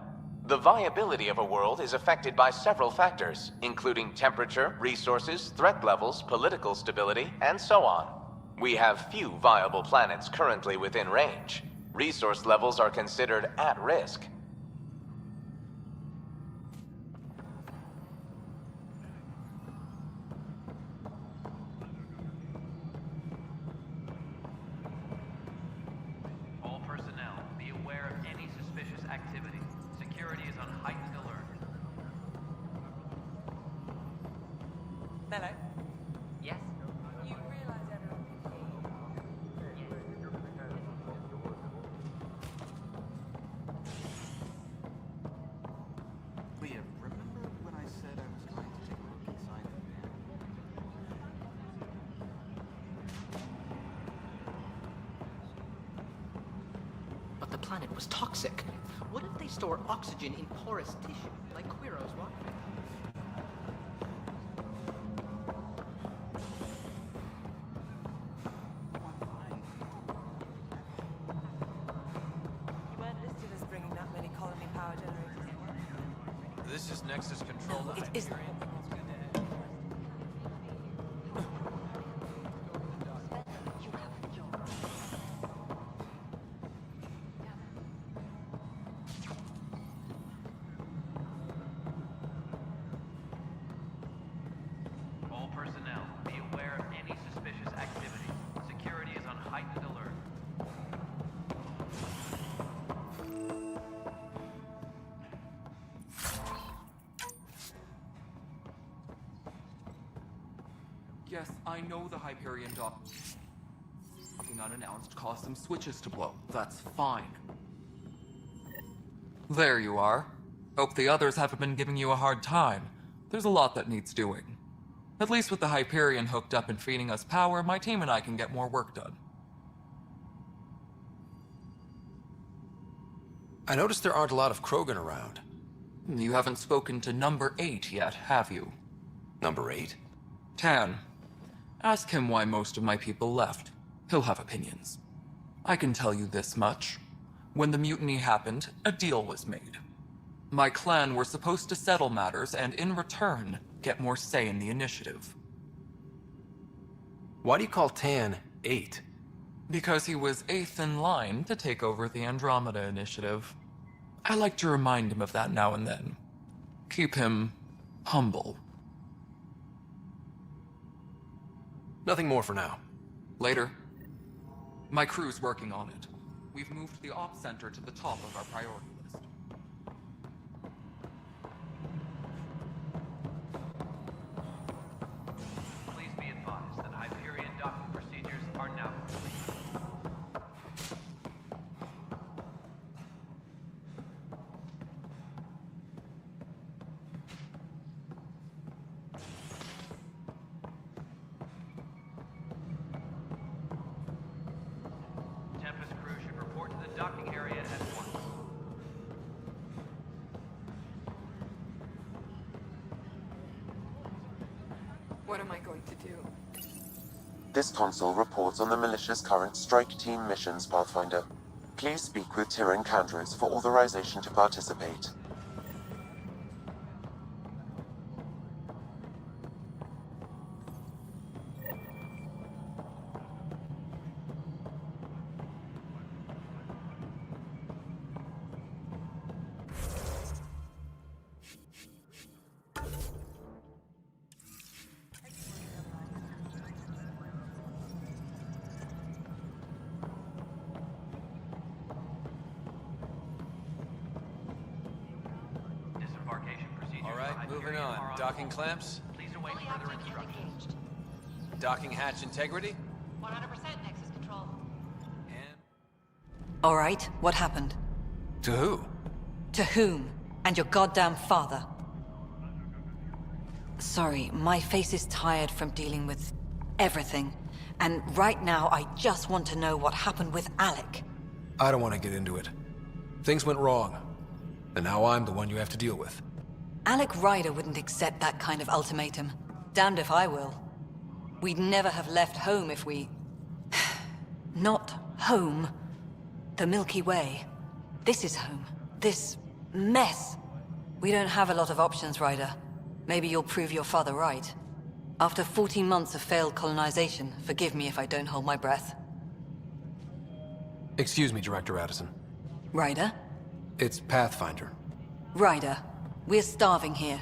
The viability of a world is affected by several factors, including temperature, resources, threat levels, political stability, and so on. We have few viable planets currently within range. Resource levels are considered at risk. All personnel, be aware of any suspicious activity. Security is on heightened alert. Hello. Yes? You realize everyone can hear you. planet was toxic. What if they store oxygen in porous tissue, like Quiro's water? You weren't listed as bringing that many colony power generators. This is Nexus Control. It is. All personnel, be aware of any suspicious activity. Security is on heightened alert. Yes, I know the Hyperion docking unannounced caused some switches to blow. That's fine. There you are. Hope the others haven't been giving you a hard time. There's a lot that needs doing. At least with the Hyperion hooked up and feeding us power, my team and I can get more work done. I noticed there aren't a lot of Krogan around. You haven't spoken to number 8 yet, have you? Number 8? Tan. Ask him why most of my people left. He'll have opinions. I can tell you this much. When the mutiny happened, a deal was made. My clan were supposed to settle matters and, in return, get more say in the initiative. Why do you call Tan 8? Because he was 8th in line to take over the Andromeda Initiative. I like to remind him of that now and then. Keep him humble. Nothing more for now. Later. My crew's working on it. We've moved the ops center to the top of our priority list. Please be advised that Hyperion docking procedures are now complete. Tempest crew should report to the docking area at once. What am I going to do? This console reports on the militia's current strike team missions, Pathfinder. Please speak with Tyrann Kandros for authorization to participate. Disembarkation procedures. All right, moving on. Docking clamps, Please await further instructions. docking hatch integrity. 100% Nexus Control. All right, what happened? To who? To whom? And your goddamn father. Sorry, my face is tired from dealing with everything. And right now, I just want to know what happened with Alec. I don't want to get into it. Things went wrong. And now I'm the one you have to deal with. Alec Ryder wouldn't accept that kind of ultimatum. Damned if I will. We'd never have left home if we... Not home. The Milky Way. This is home. This mess. We don't have a lot of options, Ryder. Maybe you'll prove your father right. After 14 months of failed colonization, forgive me if I don't hold my breath. Excuse me, Director Addison. Ryder? It's Pathfinder. Ryder, we're starving here.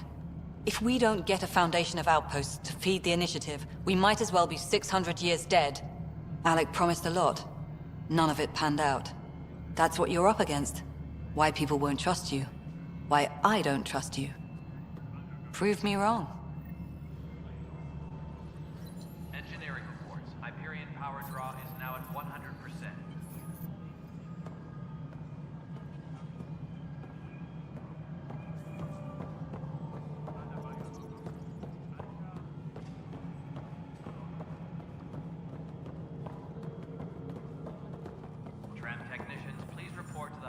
If we don't get a foundation of outposts to feed the initiative, we might as well be 600 years dead. Alec promised a lot. None of it panned out. That's what you're up against. Why people won't trust you. Why I don't trust you. Prove me wrong. Engineering reports. Hyperion power draw is now at 100%. Tram technicians, please report to the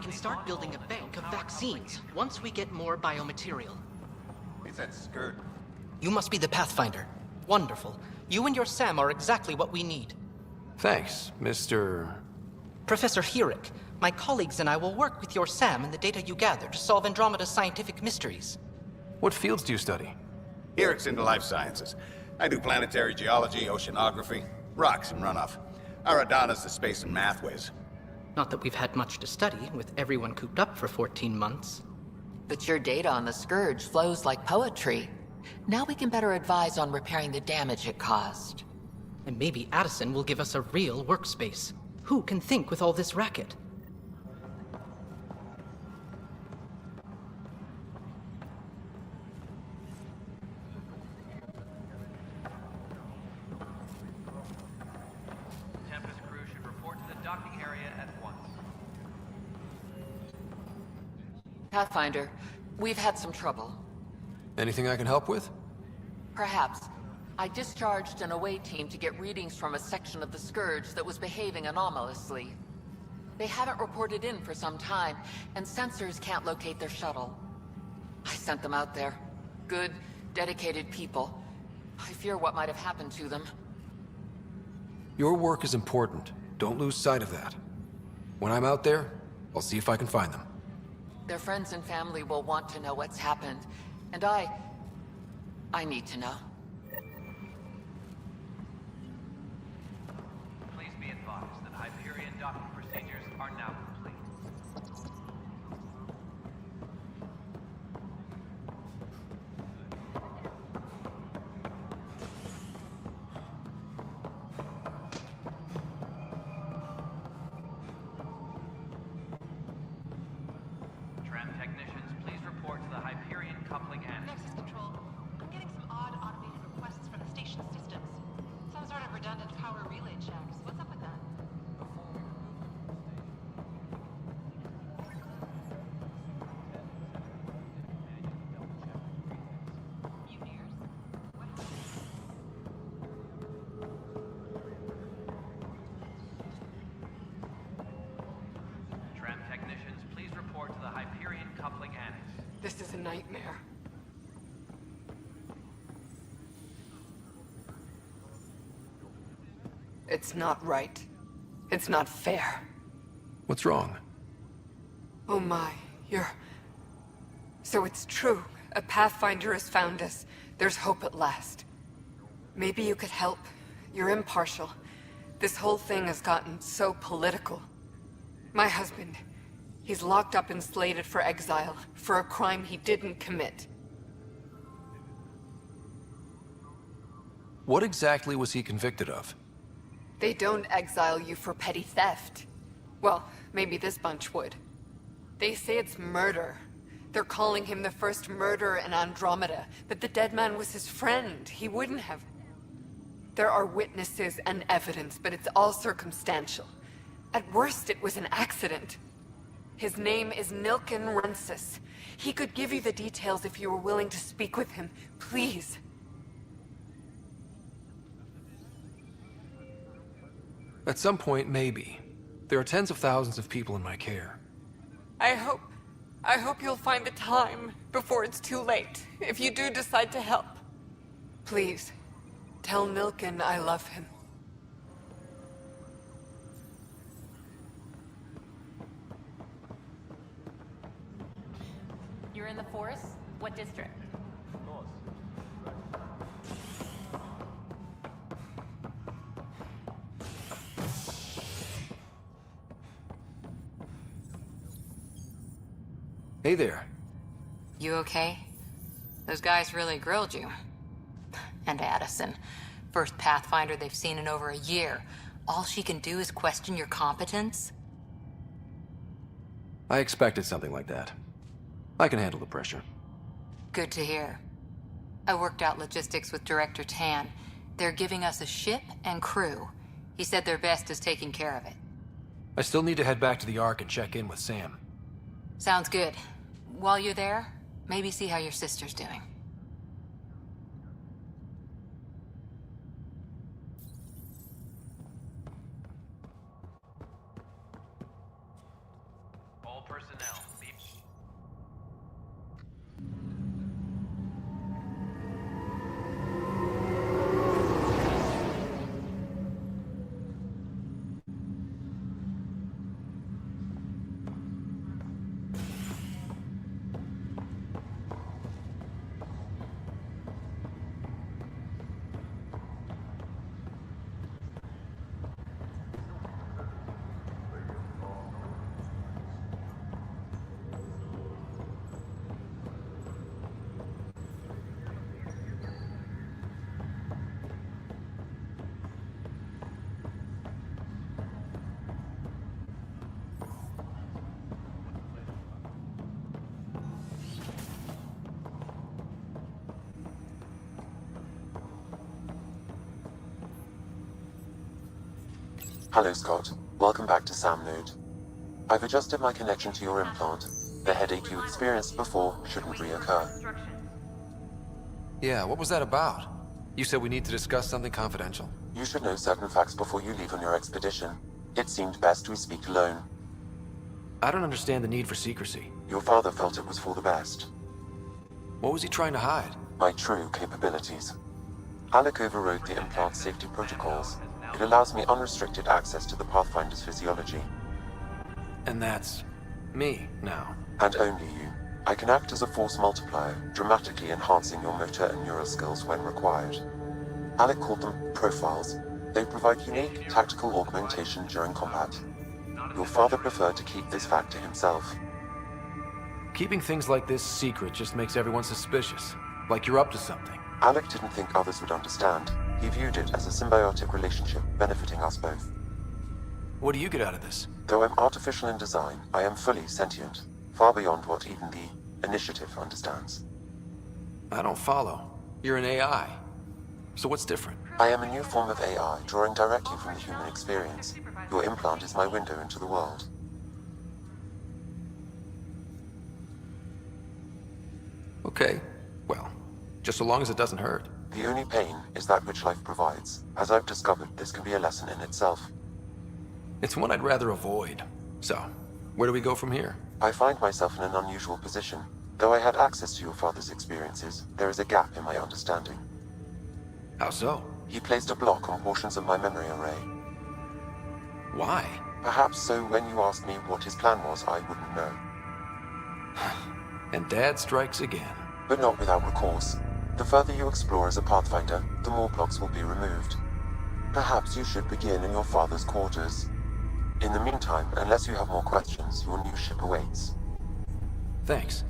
can start building a bank of vaccines once we get more biomaterial. He said skirt. You must be the Pathfinder. Wonderful. You and your Sam are exactly what we need. Thanks, Mr. Professor Kirk, my colleagues and I will work with your Sam and the data you gather to solve Andromeda's scientific mysteries. What fields do you study? Kirk's into life sciences. I do planetary geology, oceanography, rocks and runoff. Aradana's the space and math whiz. Not that we've had much to study, with everyone cooped up for 14 months. But your data on the Scourge flows like poetry. Now we can better advise on repairing the damage it caused. And maybe Addison will give us a real workspace. Who can think with all this racket? Tempest crew should report to the docking area at once. Pathfinder, we've had some trouble. Anything I can help with? Perhaps. I discharged an away team to get readings from a section of the Scourge that was behaving anomalously. They haven't reported in for some time, and sensors can't locate their shuttle. I sent them out there. Good, dedicated people. I fear what might have happened to them. Your work is important. Don't lose sight of that. When I'm out there, I'll see if I can find them. Their friends and family will want to know what's happened, and I need to know. Please be advised that Hyperion docking procedures are now complete. Tram technicians, please report to the Hyperion coupling annex. Nexus Control. I'm getting some odd automated requests from the station systems. Some sort of redundant power relay checks. What's up with that? Tram technicians, please report to the Hyperion coupling annex. This is a nightmare. It's not right. It's not fair. What's wrong? Oh my, So it's true. A Pathfinder has found us. There's hope at last. Maybe you could help. You're impartial. This whole thing has gotten so political. My husband, he's locked up and slated for exile for a crime he didn't commit. What exactly was he convicted of? They don't exile you for petty theft. Well, maybe this bunch would. They say it's murder. They're calling him the first murderer in Andromeda, but the dead man was his friend. He wouldn't have. There are witnesses and evidence, but it's all circumstantial. At worst, it was an accident. His name is Nilken Rensis. He could give you the details if you were willing to speak with him. Please. At some point, maybe. There are tens of thousands of people in my care. I hope you'll find the time before it's too late, if you do decide to help. Please, tell Nilken I love him. You're in the forest? What district? Hey there. You okay? Those guys really grilled you. And Addison. First Pathfinder they've seen in over a year. All she can do is question your competence? I expected something like that. I can handle the pressure. Good to hear. I worked out logistics with Director Tan. They're giving us a ship and crew. He said their best is taking care of it. I still need to head back to the Ark and check in with Sam. Sounds good. While you're there, maybe see how your sister's doing. All personnel Hello, Scott. Welcome back to Sam Node. I've adjusted my connection to your implant. The headache you experienced before shouldn't reoccur. Yeah, what was that about? You said we need to discuss something confidential. You should know certain facts before you leave on your expedition. It seemed best we speak alone. I don't understand the need for secrecy. Your father felt it was for the best. What was he trying to hide? My true capabilities. Alec overrode the implant safety protocols. It allows me unrestricted access to the Pathfinder's physiology. And that's me now. And only you. I can act as a force multiplier, dramatically enhancing your motor and neural skills when required. Alec called them profiles. They provide unique tactical augmentation during combat. Your father preferred to keep this fact to himself. Keeping things like this secret just makes everyone suspicious. Like you're up to something. Alec didn't think others would understand. He viewed it as a symbiotic relationship benefiting us both. What do you get out of this? Though I'm artificial in design, I am fully sentient. Far beyond what even the Initiative understands. I don't follow. You're an AI. So what's different? I am a new form of AI, drawing directly from the human experience. Your implant is my window into the world. Okay. Well, just so long as it doesn't hurt. The only pain is that which life provides. As I've discovered, this can be a lesson in itself. It's one I'd rather avoid. So, where do we go from here? I find myself in an unusual position. Though I had access to your father's experiences, there is a gap in my understanding. How so? He placed a block on portions of my memory array. Why? Perhaps so when you asked me what his plan was, I wouldn't know. And Dad strikes again. But not without recourse. The further you explore as a Pathfinder, the more blocks will be removed. Perhaps you should begin in your father's quarters. In the meantime, unless you have more questions, your new ship awaits. Thanks.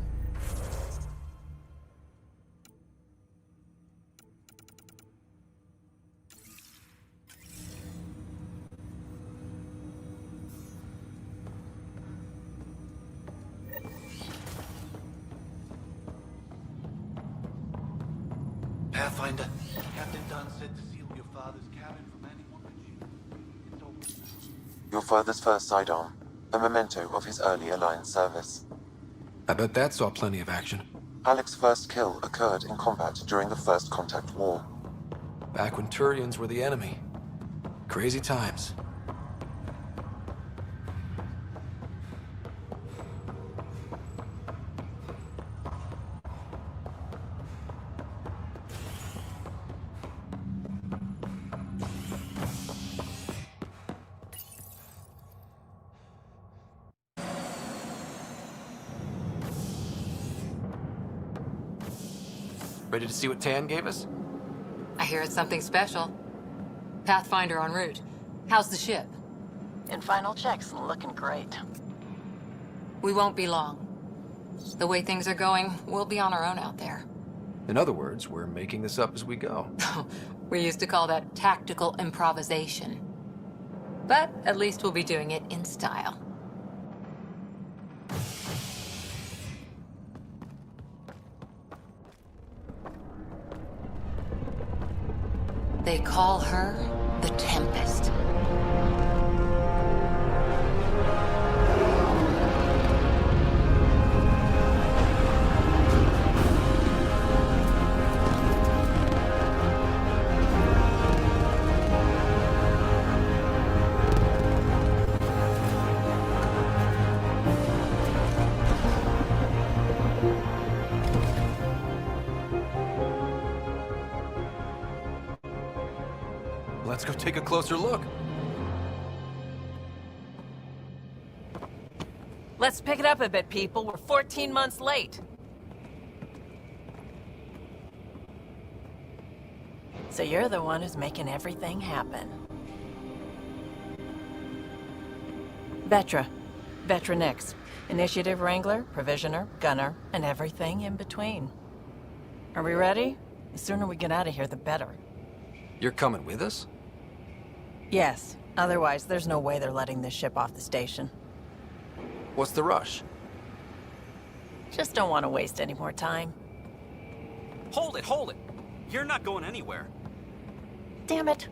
Pathfinder, Captain Dunn said to seal your father's cabin from anyone but you. Your father's first sidearm, a memento of his early Alliance service. I bet that saw plenty of action. Alec's first kill occurred in combat during the First Contact War. Back when Turians were the enemy. Crazy times. Ready to see what Tan gave us? I hear it's something special. Pathfinder en route. How's the ship? In final checks, looking great. We won't be long. The way things are going, we'll be on our own out there. In other words, we're making this up as we go. We used to call that tactical improvisation. But at least we'll be doing it in style. They call her the Tempest. Let's go take a closer look. Let's pick it up a bit, people. We're 14 months late. So you're the one who's making everything happen. Vetra. Vetra Nix. Initiative Wrangler, Provisioner, Gunner, and everything in between. Are we ready? The sooner we get out of here, the better. You're coming with us? Yes. Otherwise, there's no way they're letting this ship off the station. What's the rush? Just don't want to waste any more time. Hold it, hold it! You're not going anywhere. Damn it.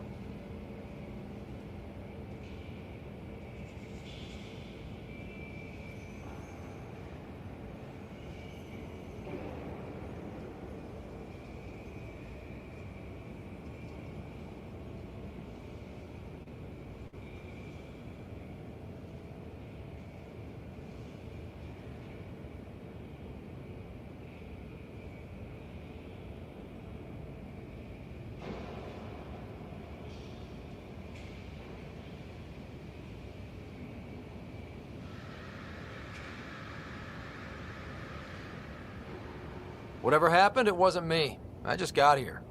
Whatever happened, it wasn't me. I just got here.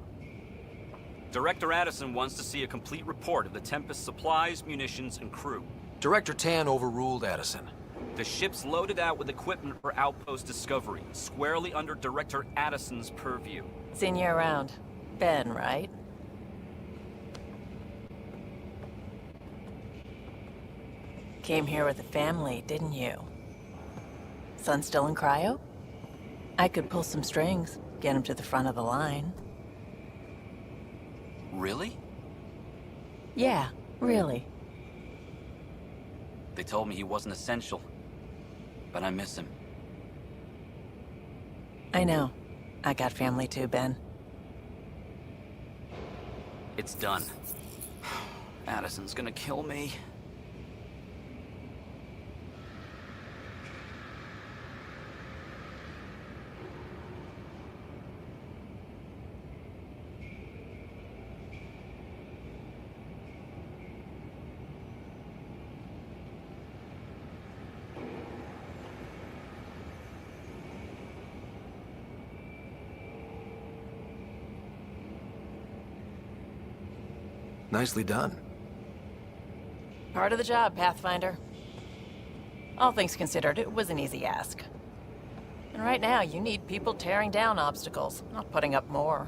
Director Addison wants to see a complete report of the Tempest's supplies, munitions, and crew. Director Tan overruled Addison. The ship's loaded out with equipment for outpost discovery, squarely under Director Addison's purview. Seen you around. Ben, right? Came here with a family, didn't you? Son still in cryo? I could pull some strings, get him to the front of the line. Really? Yeah, really. They told me he wasn't essential, but I miss him. I know. I got family too, Ben. It's done. Addison's gonna kill me. Nicely done. Part of the job, Pathfinder. All things considered, it was an easy ask. And right now, you need people tearing down obstacles, not putting up more.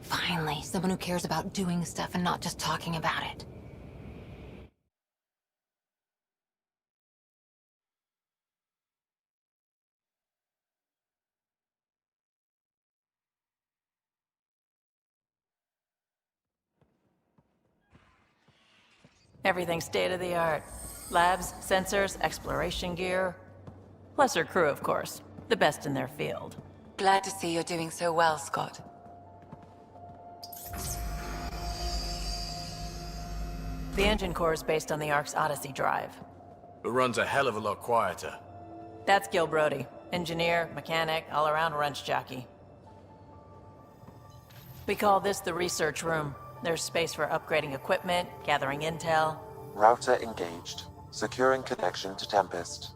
Finally, someone who cares about doing stuff and not just talking about it. Everything's state-of-the-art. Labs, sensors, exploration gear. Plus her crew, of course. The best in their field. Glad to see you're doing so well, Scott. The engine core is based on the Ark's Odyssey drive. It runs a hell of a lot quieter. That's Gil Brody. Engineer, mechanic, all-around wrench jockey. We call this the research room. There's space for upgrading equipment, gathering intel. Router engaged. Securing connection to Tempest.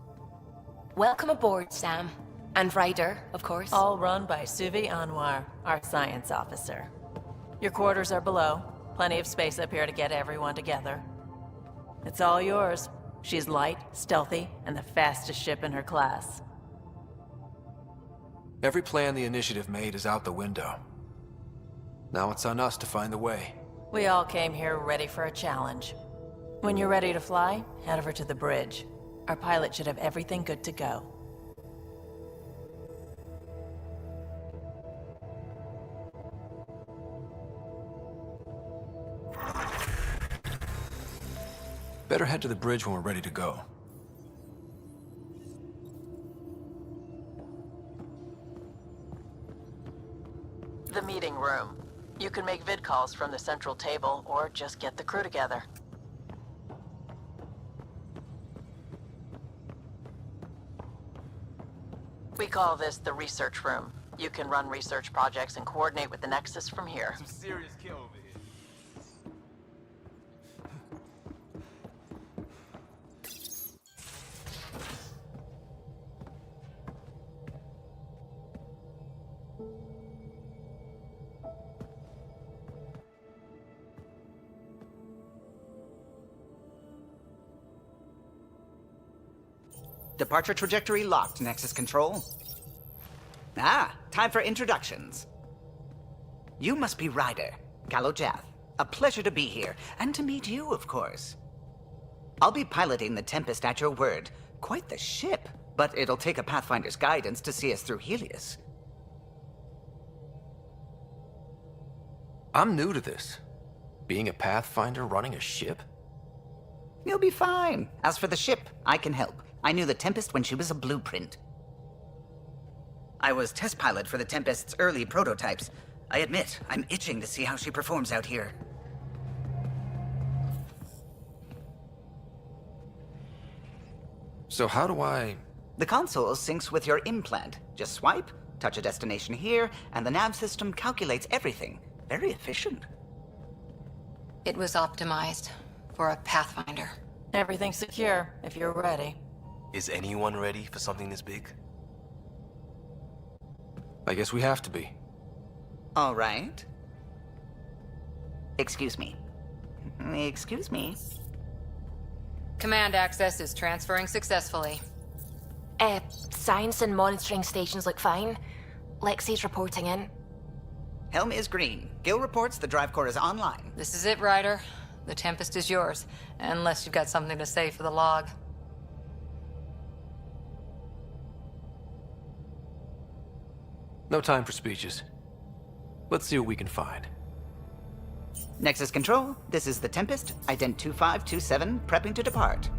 Welcome aboard, Sam. And Ryder, of course. All run by Suvi Anwar, our science officer. Your quarters are below. Plenty of space up here to get everyone together. It's all yours. She's light, stealthy, and the fastest ship in her class. Every plan the Initiative made is out the window. Now it's on us to find the way. We all came here ready for a challenge. When you're ready to fly, head over to the bridge. Our pilot should have everything good to go. Better head to the bridge when we're ready to go. The meeting room. You can make vid calls from the central table, or just get the crew together. We call this the research room. You can run research projects and coordinate with the Nexus from here. Some serious kill over here. Departure trajectory locked, Nexus Control. Ah, time for introductions. You must be Ryder, Kalojath. A pleasure to be here, and to meet you, of course. I'll be piloting the Tempest at your word. Quite the ship, but it'll take a Pathfinder's guidance to see us through Helios. I'm new to this. Being a Pathfinder running a ship? You'll be fine. As for the ship, I can help. I knew the Tempest when she was a blueprint. I was test pilot for the Tempest's early prototypes. I admit, I'm itching to see how she performs out here. So how do I... The console syncs with your implant. Just swipe, touch a destination here, and the nav system calculates everything. Very efficient. It was optimized for a Pathfinder. Everything's secure, if you're ready. Is anyone ready for something this big? I guess we have to be. All right. Excuse me. Excuse me. Command access is transferring successfully. Science and monitoring stations look fine. Lexi's reporting in. Helm is green. Gil reports the drive core is online. This is it, Ryder. The Tempest is yours, unless you've got something to say for the log. No time for speeches. Let's see what we can find. Nexus Control, this is the Tempest, ident 2527, prepping to depart.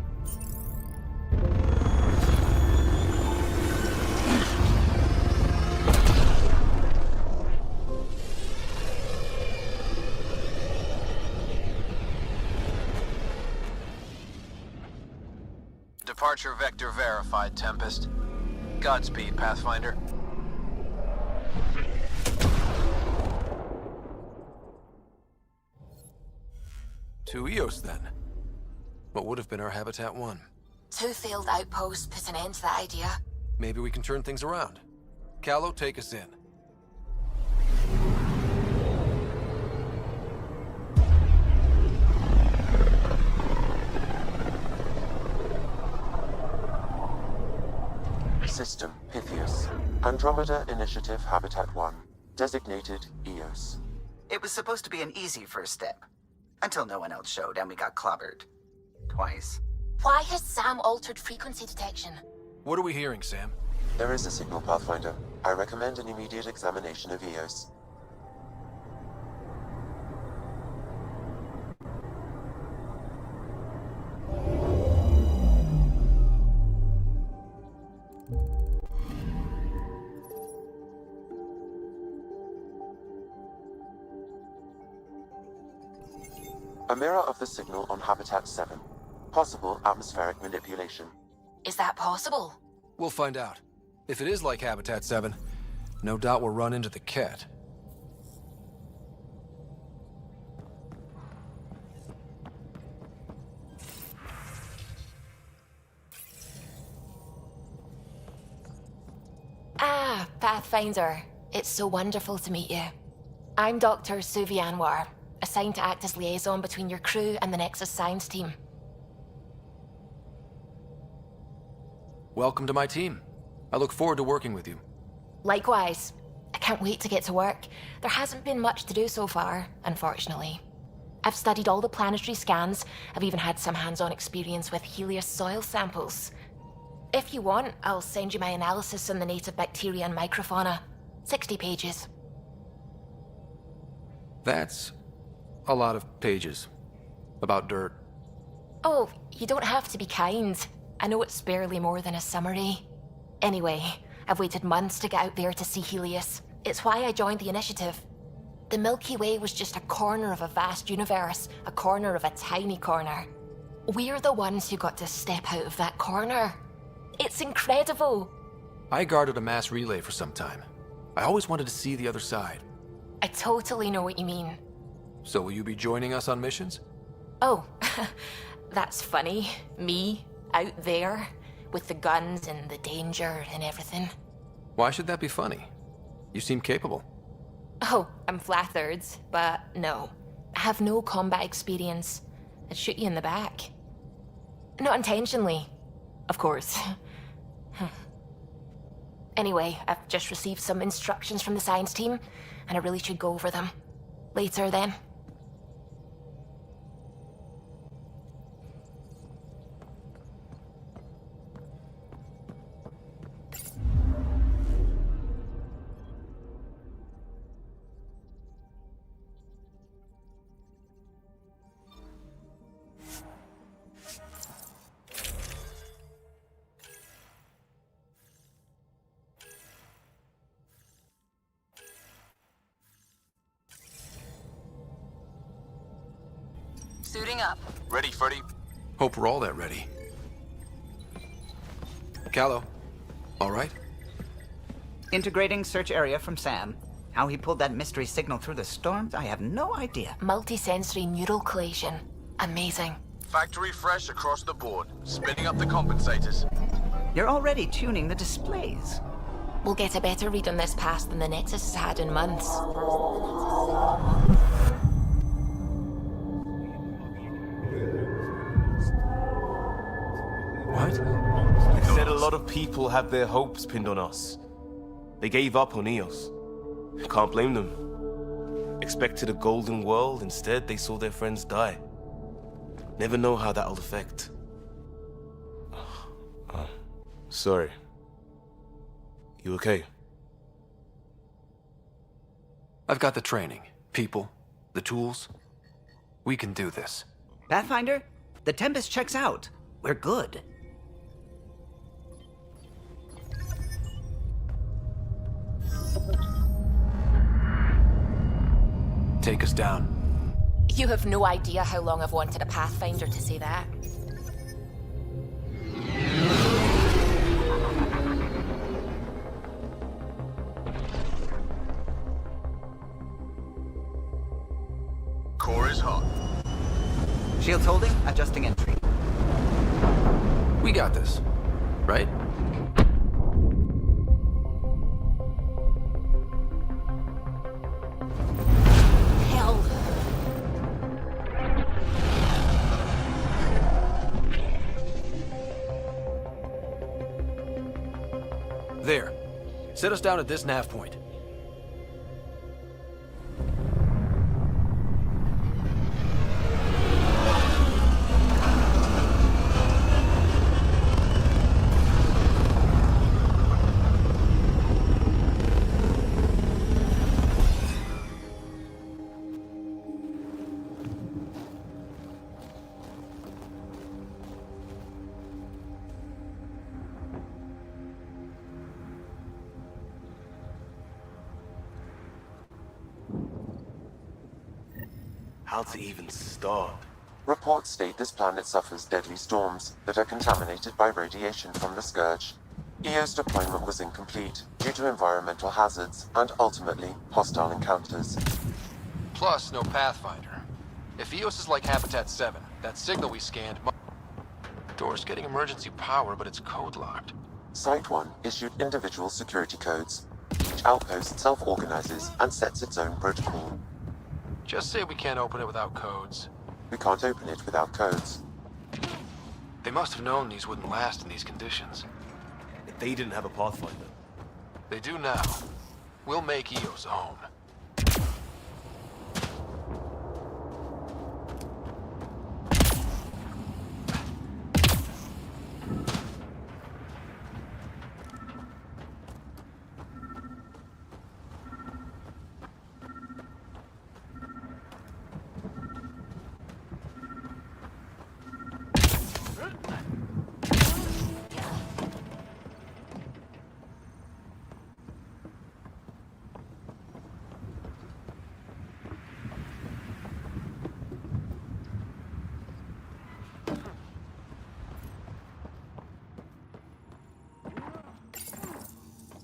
Departure vector verified, Tempest. Godspeed, Pathfinder. Two EOS, then. What would have been our Habitat 1? 2 failed outposts put an end to that idea. Maybe we can turn things around. Callow, take us in. System, Pythias. Andromeda Initiative Habitat 1. Designated EOS. It was supposed to be an easy first step. Until no one else showed and we got clobbered. Twice. Why has Sam altered frequency detection? What are we hearing, Sam? There is a signal, Pathfinder. I recommend an immediate examination of EOS. A mirror of the signal on Habitat 7. Possible atmospheric manipulation. Is that possible? We'll find out. If it is like Habitat 7, no doubt we'll run into the Ket. Ah, Pathfinder. It's so wonderful to meet you. I'm Dr. Suvi Anwar, assigned to act as liaison between your crew and the Nexus science team. Welcome to my team. I look forward to working with you. Likewise. I can't wait to get to work. There hasn't been much to do so far, unfortunately. I've studied all the planetary scans. I've even had some hands-on experience with Helios soil samples. If you want, I'll send you my analysis on the native bacteria and microfauna. 60 pages. That's a lot of pages. About dirt. Oh, you don't have to be kind. I know it's barely more than a summary. Anyway, I've waited months to get out there to see Helios. It's why I joined the initiative. The Milky Way was just a corner of a vast universe, a corner of a tiny corner. We're the ones who got to step out of that corner. It's incredible. I guarded a mass relay for some time. I always wanted to see the other side. I totally know what you mean. So will you be joining us on missions? Oh, that's funny. Me, out there, with the guns and the danger and everything. Why should that be funny? You seem capable. Oh, I'm flattered, but no. I have no combat experience. I'd shoot you in the back. Not intentionally, of course. Anyway, I've just received some instructions from the science team, and I really should go over them. Later, then. Suiting up. Ready, Freddy? Hope we're all that ready. Callow, all right? Integrating search area from Sam. How he pulled that mystery signal through the storms, I have no idea. Multisensory neural collation. Amazing. Factory fresh across the board. Spinning up the compensators. You're already tuning the displays. We'll get a better read on this pass than the Nexus has had in months. What? They said a lot of people have their hopes pinned on us. They gave up on Eos. Can't blame them. Expected a golden world, instead they saw their friends die. Never know how that'll affect. Sorry. You okay? I've got the training, people, the tools. We can do this. Pathfinder, the Tempest checks out. We're good. Take us down. You have no idea how long I've wanted a Pathfinder to say that. Core is hot. Shields holding, adjusting entry. We got this, right? Hell. There. Set us down at this nav point. How to even start? Reports state this planet suffers deadly storms that are contaminated by radiation from the Scourge. EO's deployment was incomplete due to environmental hazards and ultimately hostile encounters. Plus, no Pathfinder. If EOS is like Habitat 7, that signal we scanned Door's getting emergency power, but it's code-locked. Site 1 issued individual security codes. Each outpost self-organizes and sets its own protocol. Just say we can't open it without codes. We can't open it without codes. They must have known these wouldn't last in these conditions. If they didn't have a Pathfinder. They do now. We'll make EOS a home.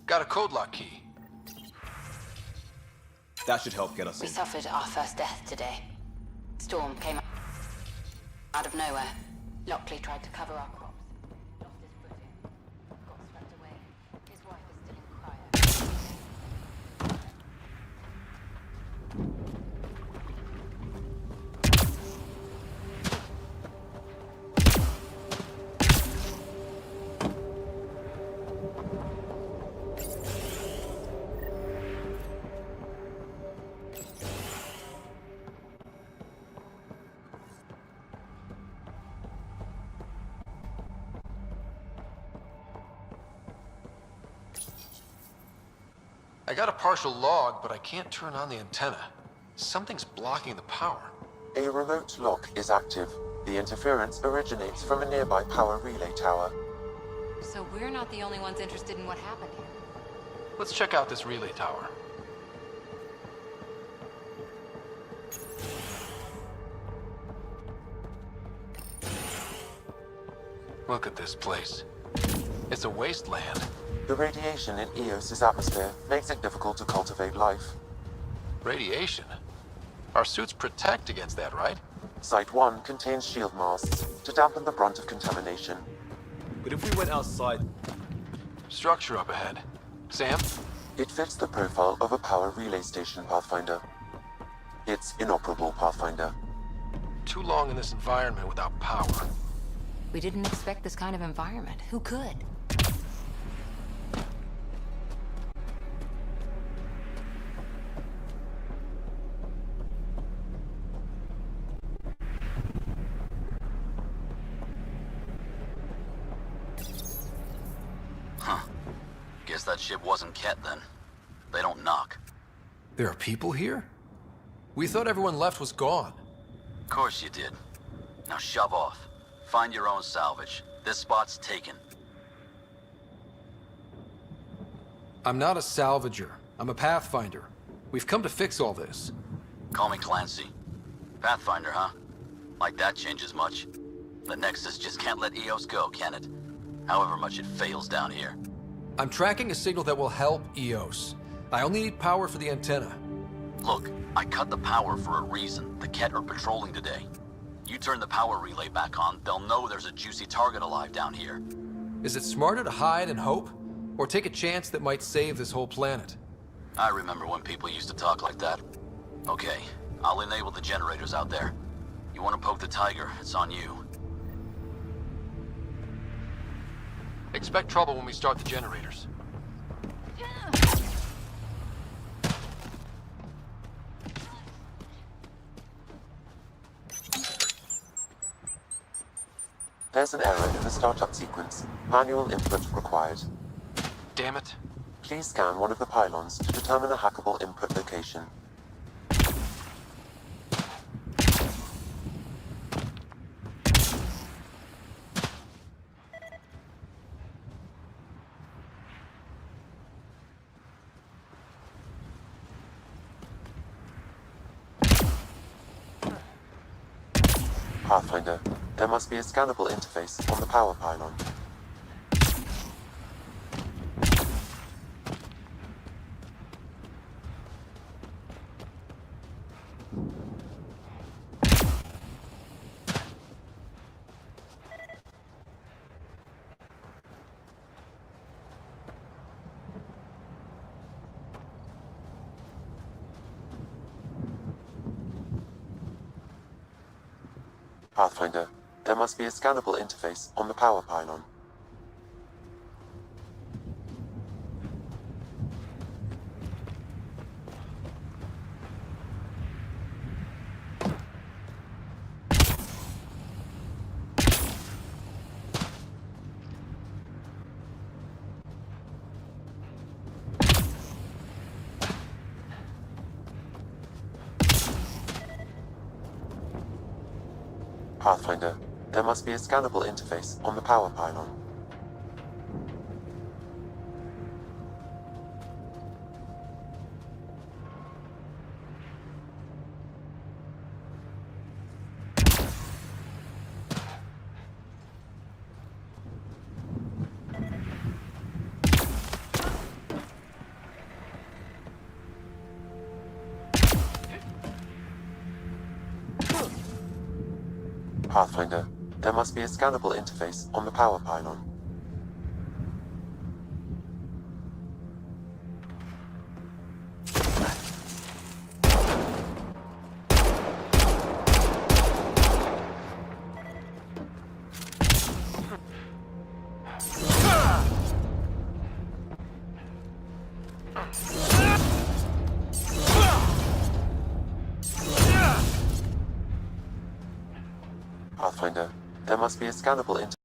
Got a code lock key. That should help get us We in. suffered our first death today. Storm came out of nowhere. Lockley tried to cover our crops. Lost his footing. Got swept away. His wife is still in cryo. I got a partial log, but I can't turn on the antenna. Something's blocking the power. A remote lock is active. The interference originates from a nearby power relay tower. So we're not the only ones interested in what happened here. Let's check out this relay tower. Look at this place. It's a wasteland. The radiation in Eos's atmosphere makes it difficult to cultivate life. Radiation? Our suits protect against that, right? Site 1 contains shield masts to dampen the brunt of contamination. But if we went outside... Structure up ahead. Sam? It fits the profile of a power relay station, Pathfinder. It's inoperable, Pathfinder. Too long in this environment without power. We didn't expect this kind of environment. Who could? Huh. Guess that ship wasn't Ket then. They don't knock. There are people here? We thought everyone left was gone. Of course you did. Now shove off. Find your own salvage. This spot's taken. I'm not a salvager. I'm a Pathfinder. We've come to fix all this. Call me Clancy. Pathfinder, huh? Like that changes much. The Nexus just can't let EOS go, can it? However much it fails down here. I'm tracking a signal that will help EOS. I only need power for the antenna. Look, I cut the power for a reason. The Ket are patrolling today. You turn the power relay back on, they'll know there's a juicy target alive down here. Is it smarter to hide and hope? Or take a chance that might save this whole planet? I remember when people used to talk like that. Okay, I'll enable the generators out there. You want to poke the tiger, it's on you. Expect trouble when we start the generators. There's an error in the startup sequence. Manual input required. Damn it. Please scan one of the pylons to determine a hackable input location. Pathfinder, there must be a scannable interface on the power pylon. Pathfinder, there must be a scannable interface on the power pylon. Pathfinder, there must be a scannable interface on the power pylon. Pathfinder, there must be a scannable interface on the power pylon. Pathfinder, there must be a scannable interface.